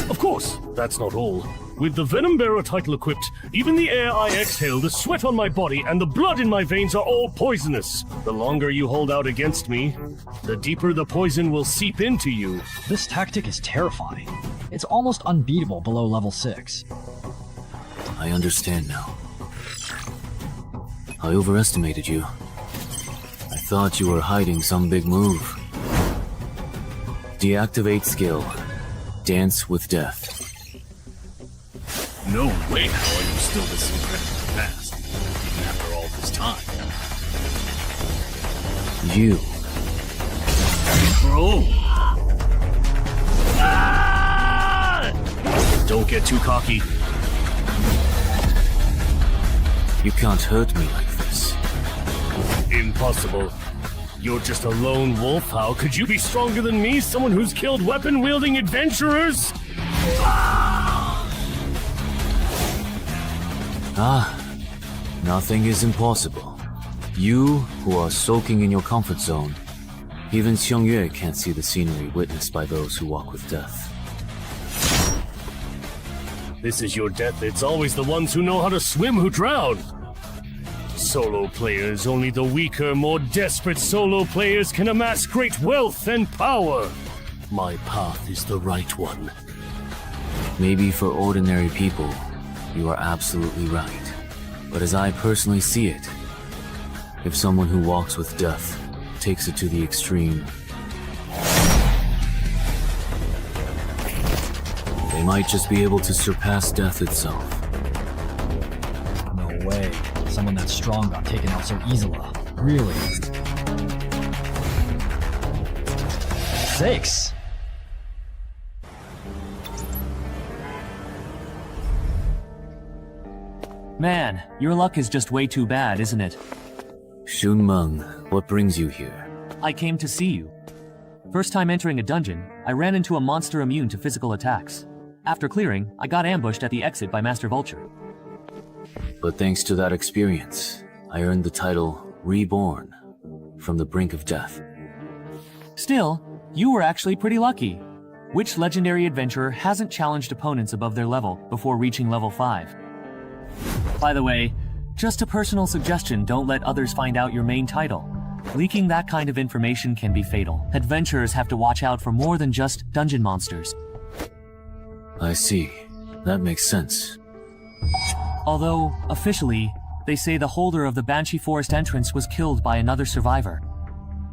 Of course, that's not all. With the Venom Bearer title equipped, even the air I exhale, the sweat on my body, and the blood in my veins are all poisonous. The longer you hold out against me, the deeper the poison will seep into you. This tactic is terrifying. It's almost unbeatable below level 6. I understand now. I overestimated you. I thought you were hiding some big move. Deactivate skill. Dance with death. No way how are you still this incredibly fast, even after all this time. You. Bro! Ah! Don't get too cocky. You can't hurt me like this. Impossible. You're just a lone wolf. How could you be stronger than me? Someone who's killed weapon-wielding adventurers? Nothing is impossible. You, who are soaking in your comfort zone, even Xiangyue can't see the scenery witnessed by those who walk with death. This is your death. It's always the ones who know how to swim who drown. Solo players, only the weaker, more desperate solo players can amass great wealth and power. My path is the right one. Maybe for ordinary people, you are absolutely right. But as I personally see it, if someone who walks with death takes it to the extreme, they might just be able to surpass death itself. No way. Someone that strong got taken out so easily. Really? 6. Man, your luck is just way too bad, isn't it? Shunmeng, what brings you here? I came to see you. First time entering a dungeon, I ran into a monster immune to physical attacks. After clearing, I got ambushed at the exit by Master Vulture. But thanks to that experience, I earned the title Reborn, from the brink of death. Still, you were actually pretty lucky. Which legendary adventurer hasn't challenged opponents above their level before reaching level 5? By the way, just a personal suggestion, don't let others find out your main title. Leaking that kind of information can be fatal. Adventurers have to watch out for more than just dungeon monsters. I see. That makes sense. Although, officially, they say the holder of the Banshee Forest entrance was killed by another survivor.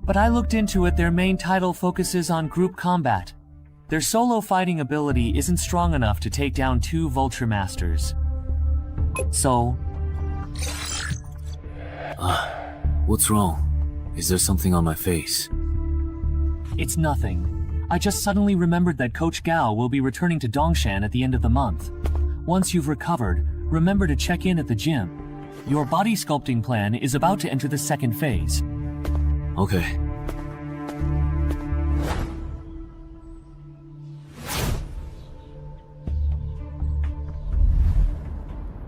But I looked into it, their main title focuses on group combat. Their solo fighting ability isn't strong enough to take down 2 Vulture Masters. So... What's wrong? Is there something on my face? It's nothing. I just suddenly remembered that Coach Gao will be returning to Dongshan at the end of the month. Once you've recovered, remember to check in at the gym. Your body sculpting plan is about to enter the second phase. Okay.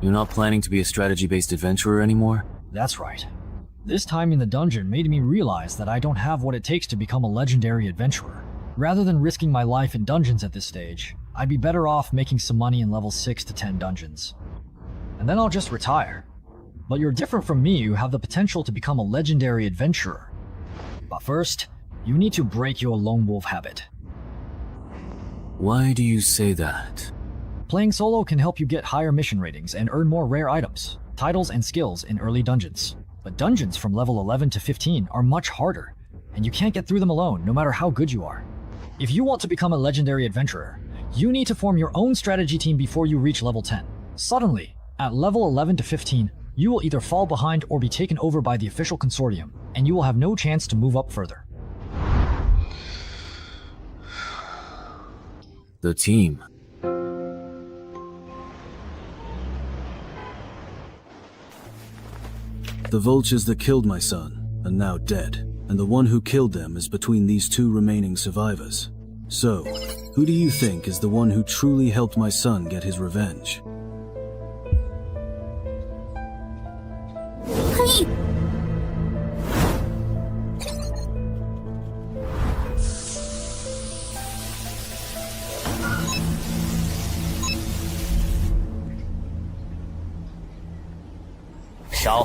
You're not planning to be a strategy-based adventurer anymore? That's right. This time in the dungeon made me realize that I don't have what it takes to become a legendary adventurer. Rather than risking my life in dungeons at this stage, I'd be better off making some money in level 6 to 10 dungeons. And then I'll just retire. But you're different from me, you have the potential to become a legendary adventurer. But first, you need to break your lone wolf habit. Why do you say that? Playing solo can help you get higher mission ratings and earn more rare items, titles, and skills in early dungeons. But dungeons from level 11 to 15 are much harder, and you can't get through them alone, no matter how good you are. If you want to become a legendary adventurer, you need to form your own strategy team before you reach level 10. Suddenly, at level 11 to 15, you will either fall behind or be taken over by the official consortium, and you will have no chance to move up further. The team. The vultures that killed my son are now dead, and the one who killed them is between these 2 remaining survivors. So, who do you think is the one who truly helped my son get his revenge?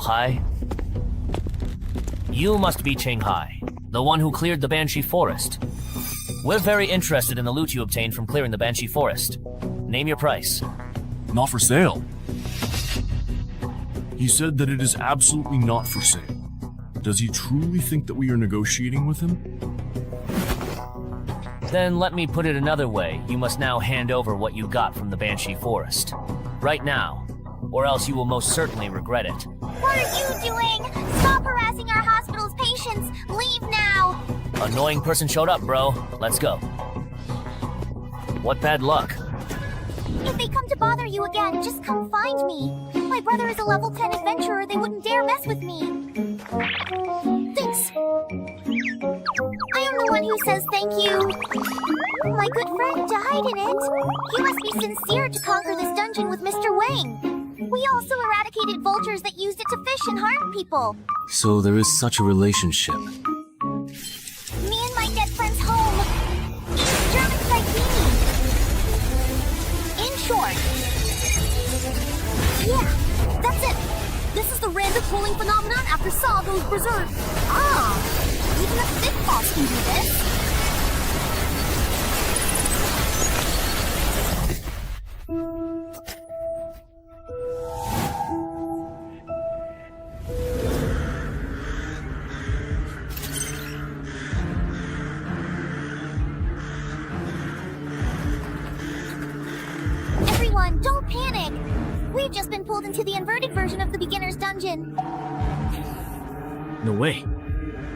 Hai? You must be Cheng Hai, the one who cleared the Banshee Forest. We're very interested in the loot you obtained from clearing the Banshee Forest. Name your price. Not for sale. He said that it is absolutely not for sale. Does he truly think that we are negotiating with him? Then let me put it another way. You must now hand over what you got from the Banshee Forest. Right now, or else you will most certainly regret it. What are you doing? Stop harassing our hospital's patients! Leave now! Annoying person showed up, bro. Let's go. What bad luck. If they come to bother you again, just come find me. My brother is a level 10 adventurer, they wouldn't dare mess with me. Thanks. I am the one who says thank you. My good friend died in it. You must be sincere to conquer this dungeon with Mr. Wang. We also eradicated vultures that used it to fish and harm people. So there is such a relationship. Me and my dead friend's home. East German like me. In short. Yeah, that's it. This is the random pooling phenomenon after Saw goes berserk. Ah, even a thick boss can do this. Don't panic! We've just been pulled into the inverted version of the beginner's dungeon. No way.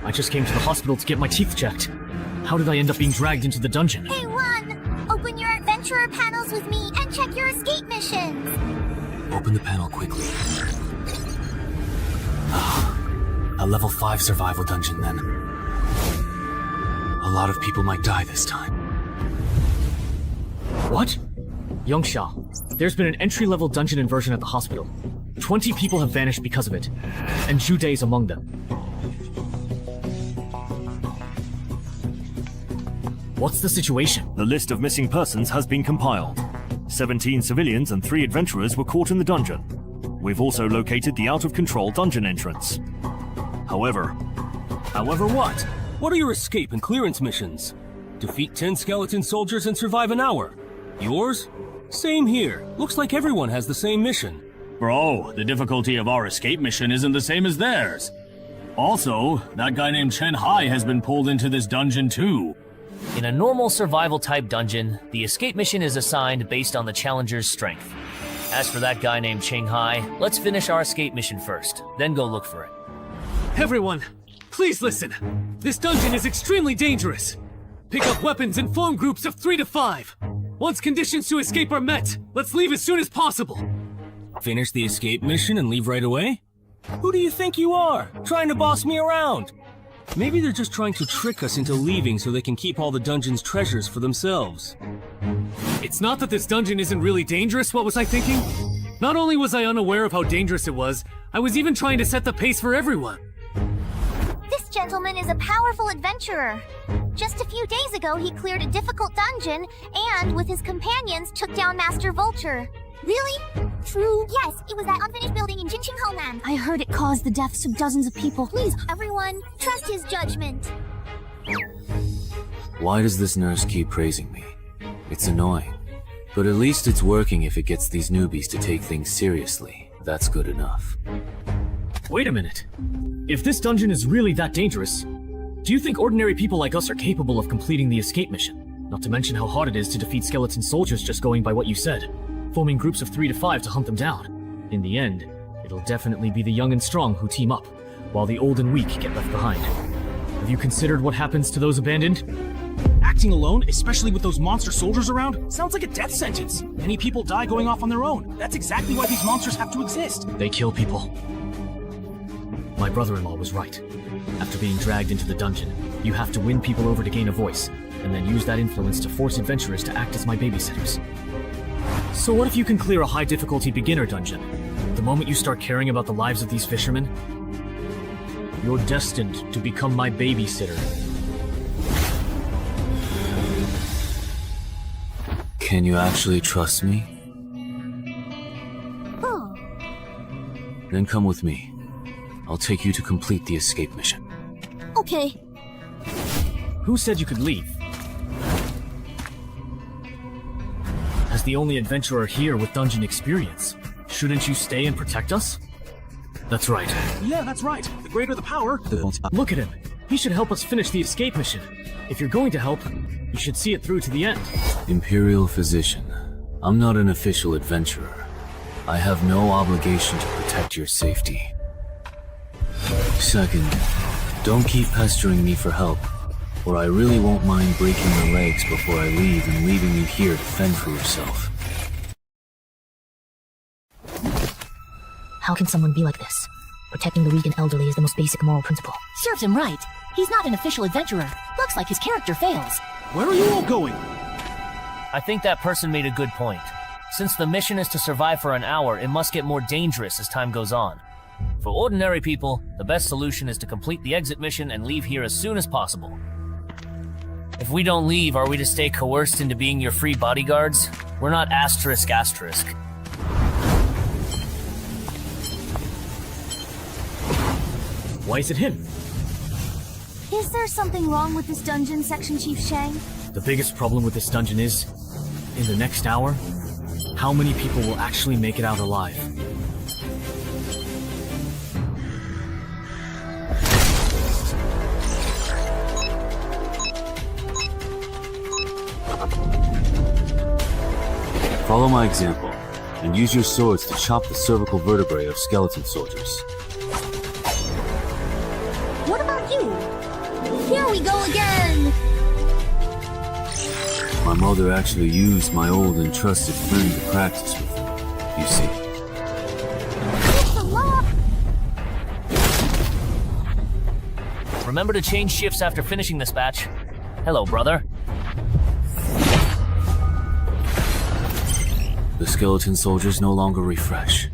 I just came to the hospital to get my teeth checked. How did I end up being dragged into the dungeon? Hey, run! Open your adventurer panels with me and check your escape missions! Open the panel quickly. A level 5 survival dungeon then. A lot of people might die this time. What? Yongsha, there's been an entry-level dungeon inversion at the hospital. 20 people have vanished because of it, and Jude is among them. What's the situation? The list of missing persons has been compiled. 17 civilians and 3 adventurers were caught in the dungeon. We've also located the out-of-control dungeon entrance. However, However, what? What are your escape and clearance missions? Defeat 10 skeleton soldiers and survive an hour. Yours? Same here. Looks like everyone has the same mission. Bro, the difficulty of our escape mission isn't the same as theirs. Also, that guy named Chen Hai has been pulled into this dungeon too. In a normal survival type dungeon, the escape mission is assigned based on the challenger's strength. As for that guy named Cheng Hai, let's finish our escape mission first, then go look for it. Everyone, please listen. This dungeon is extremely dangerous. Pick up weapons and form groups of 3 to 5. Once conditions to escape are met, let's leave as soon as possible. Finish the escape mission and leave right away? Who do you think you are, trying to boss me around? Maybe they're just trying to trick us into leaving so they can keep all the dungeon's treasures for themselves. It's not that this dungeon isn't really dangerous, what was I thinking? Not only was I unaware of how dangerous it was, I was even trying to set the pace for everyone. This gentleman is a powerful adventurer. Just a few days ago, he cleared a difficult dungeon and, with his companions, took down Master Vulture. Really? True? Yes, it was that unfinished building in Jinqing Homeland. I heard it caused the deaths of dozens of people. Please, everyone, trust his judgment. Why does this nurse keep praising me? It's annoying. But at least it's working if it gets these newbies to take things seriously. That's good enough. Wait a minute. If this dungeon is really that dangerous, do you think ordinary people like us are capable of completing the escape mission? Not to mention how hard it is to defeat skeleton soldiers just going by what you said. Forming groups of 3 to 5 to hunt them down. In the end, it'll definitely be the young and strong who team up, while the old and weak get left behind. Have you considered what happens to those abandoned? Acting alone, especially with those monster soldiers around, sounds like a death sentence. Many people die going off on their own. That's exactly why these monsters have to exist. They kill people. My brother-in-law was right. After being dragged into the dungeon, you have to win people over to gain a voice, and then use that influence to force adventurers to act as my babysitters. So what if you can clear a high-difficulty beginner dungeon? The moment you start caring about the lives of these fishermen, you're destined to become my babysitter. Can you actually trust me? Oh. Then come with me. I'll take you to complete the escape mission. Okay. Who said you could leave? As the only adventurer here with dungeon experience, shouldn't you stay and protect us? That's right. Yeah, that's right. The greater the power, Look at him. He should help us finish the escape mission. If you're going to help, you should see it through to the end. Imperial Physician, I'm not an official adventurer. I have no obligation to protect your safety. Second, don't keep pestering me for help, or I really won't mind breaking your legs before I leave and leaving you here to fend for yourself. How can someone be like this? Protecting the weak and elderly is the most basic moral principle. Serves him right. He's not an official adventurer. Looks like his character fails. Where are you all going? I think that person made a good point. Since the mission is to survive for an hour, it must get more dangerous as time goes on. For ordinary people, the best solution is to complete the exit mission and leave here as soon as possible. If we don't leave, are we to stay coerced into being your free bodyguards? We're not asterisk. Why is it him? Is there something wrong with this dungeon, Section Chief Shang? The biggest problem with this dungeon is, in the next hour, how many people will actually make it out alive? Follow my example, and use your swords to chop the cervical vertebrae of skeleton soldiers. What about you? Here we go again! My mother actually used my old and trusted friend to practice with him, you see. It's a lot! Remember to change shifts after finishing this batch. Hello, brother. The skeleton soldiers no longer refresh,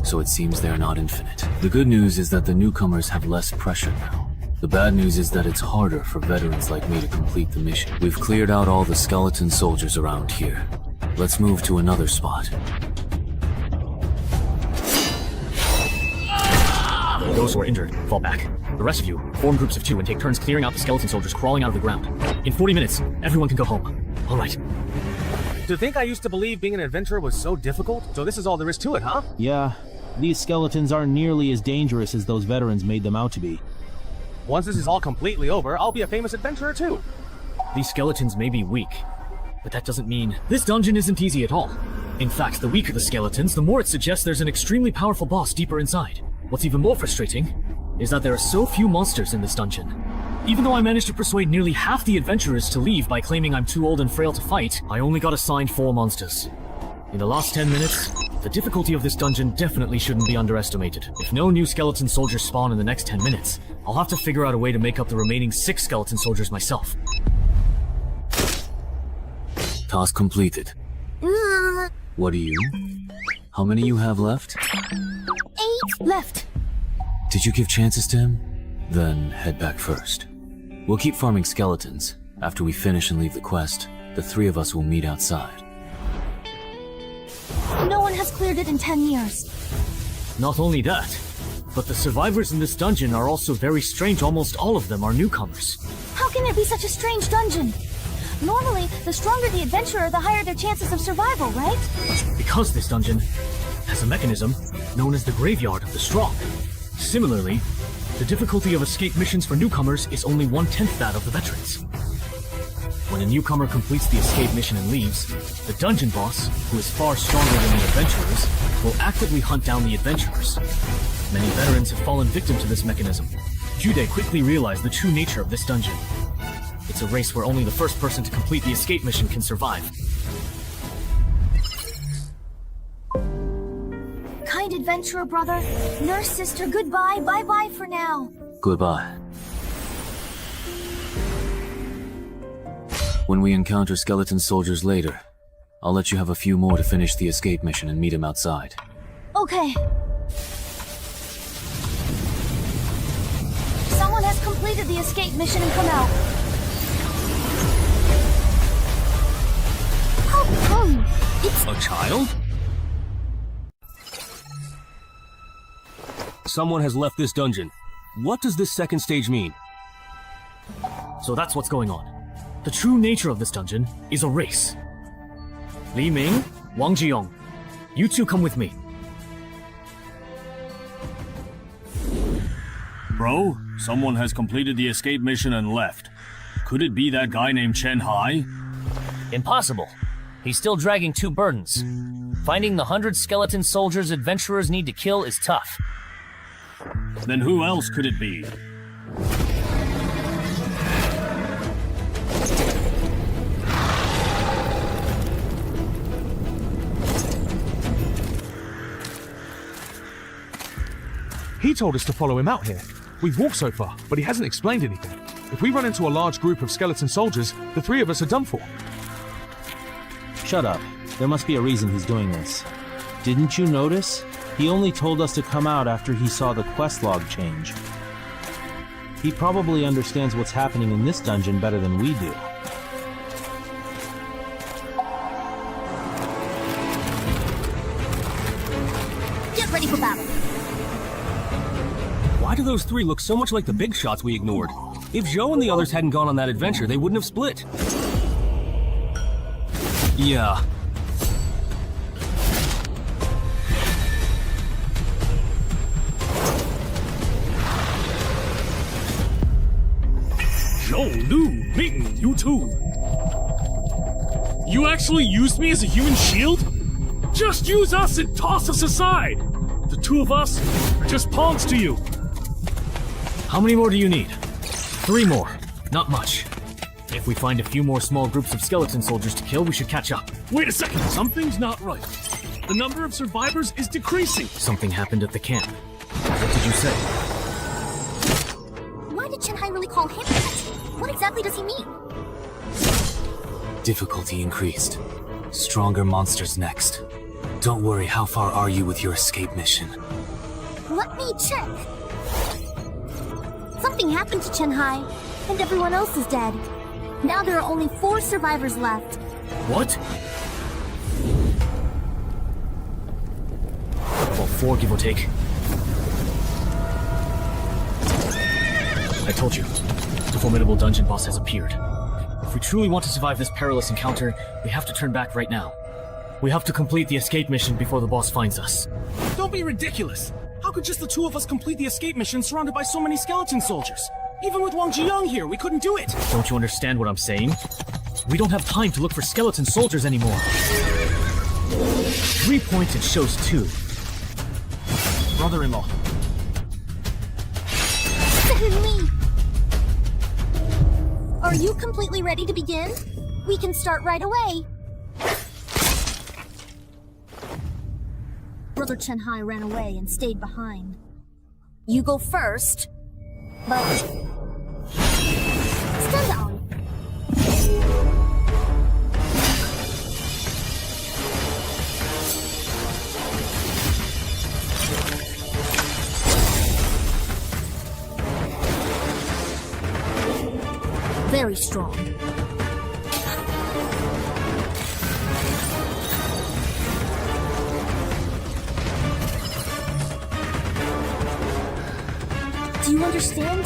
so it seems they're not infinite. The good news is that the newcomers have less pressure now. The bad news is that it's harder for veterans like me to complete the mission. We've cleared out all the skeleton soldiers around here. Let's move to another spot. Those who are injured, fall back. The rest of you, form groups of 2 and take turns clearing out the skeleton soldiers crawling out of the ground. In 40 minutes, everyone can go home. All right. To think I used to believe being an adventurer was so difficult? So this is all there is to it, huh? Yeah. These skeletons aren't nearly as dangerous as those veterans made them out to be. Once this is all completely over, I'll be a famous adventurer too. These skeletons may be weak, but that doesn't mean this dungeon isn't easy at all. In fact, the weaker the skeletons, the more it suggests there's an extremely powerful boss deeper inside. What's even more frustrating is that there are so few monsters in this dungeon. Even though I managed to persuade nearly half the adventurers to leave by claiming I'm too old and frail to fight, I only got assigned 4 monsters. In the last 10 minutes, the difficulty of this dungeon definitely shouldn't be underestimated. If no new skeleton soldiers spawn in the next 10 minutes, I'll have to figure out a way to make up the remaining 6 skeleton soldiers myself. Task completed. What do you? How many you have left? 8 left. Did you give chances to him? Then head back first. We'll keep farming skeletons. After we finish and leave the quest, the 3 of us will meet outside. No one has cleared it in 10 years. Not only that, but the survivors in this dungeon are also very strange. Almost all of them are newcomers. How can it be such a strange dungeon? Normally, the stronger the adventurer, the higher their chances of survival, right? Because this dungeon has a mechanism known as the Graveyard of the Strong. Similarly, the difficulty of escape missions for newcomers is only 1/10 that of the veterans. When a newcomer completes the escape mission and leaves, the dungeon boss, who is far stronger than the adventurers, will actively hunt down the adventurers. Many veterans have fallen victim to this mechanism. Jude quickly realized the true nature of this dungeon. It's a race where only the first person to complete the escape mission can survive. Kind adventurer brother, nurse sister, goodbye, bye-bye for now. Goodbye. When we encounter skeleton soldiers later, I'll let you have a few more to finish the escape mission and meet him outside. Okay. Someone has completed the escape mission and come out. How come? It's a child? Someone has left this dungeon. What does this second stage mean? So that's what's going on. The true nature of this dungeon is a race. Li Ming, Wang Jiyong, you 2 come with me. Bro, someone has completed the escape mission and left. Could it be that guy named Chen Hai? Impossible. He's still dragging 2 burdens. Finding the 100 skeleton soldiers adventurers need to kill is tough. Then who else could it be? He told us to follow him out here. We've walked so far, but he hasn't explained anything. If we run into a large group of skeleton soldiers, the 3 of us are done for. Shut up. There must be a reason he's doing this. Didn't you notice? He only told us to come out after he saw the quest log change. He probably understands what's happening in this dungeon better than we do. Get ready for battle. Why do those 3 look so much like the big shots we ignored? If Zhou and the others hadn't gone on that adventure, they wouldn't have split. Yeah. Zhou, Lu, Ming, you too. You actually used me as a human shield? Just use us and toss us aside. The 2 of us are just pawns to you. How many more do you need? 3 more. Not much. If we find a few more small groups of skeleton soldiers to kill, we should catch up. Wait a second, something's not right. The number of survivors is decreasing. Something happened at the camp. What did you say? Why did Chen Hai really call him that? What exactly does he mean? Difficulty increased. Stronger monsters next. Don't worry, how far are you with your escape mission? Let me check. Something happened to Chen Hai, and everyone else is dead. Now there are only 4 survivors left. What? Well, 4 give or take. I told you, the formidable dungeon boss has appeared. If we truly want to survive this perilous encounter, we have to turn back right now. We have to complete the escape mission before the boss finds us. Don't be ridiculous! How could just the two of us complete the escape mission surrounded by so many skeleton soldiers? Even with Wang Jiyoung here, we couldn't do it! Don't you understand what I'm saying? We don't have time to look for skeleton soldiers anymore. 3 points and shows 2. Brother-in-law. Me. Are you completely ready to begin? We can start right away. Brother Chen Hai ran away and stayed behind. You go first, but stand down. Very strong. Do you understand?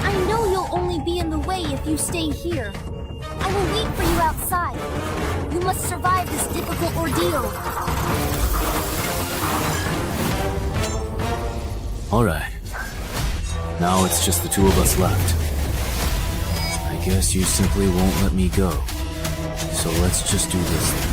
I know you'll only be in the way if you stay here. I will wait for you outside. You must survive this difficult ordeal. Alright. Now it's just the two of us left. I guess you simply won't let me go. So let's just do this then.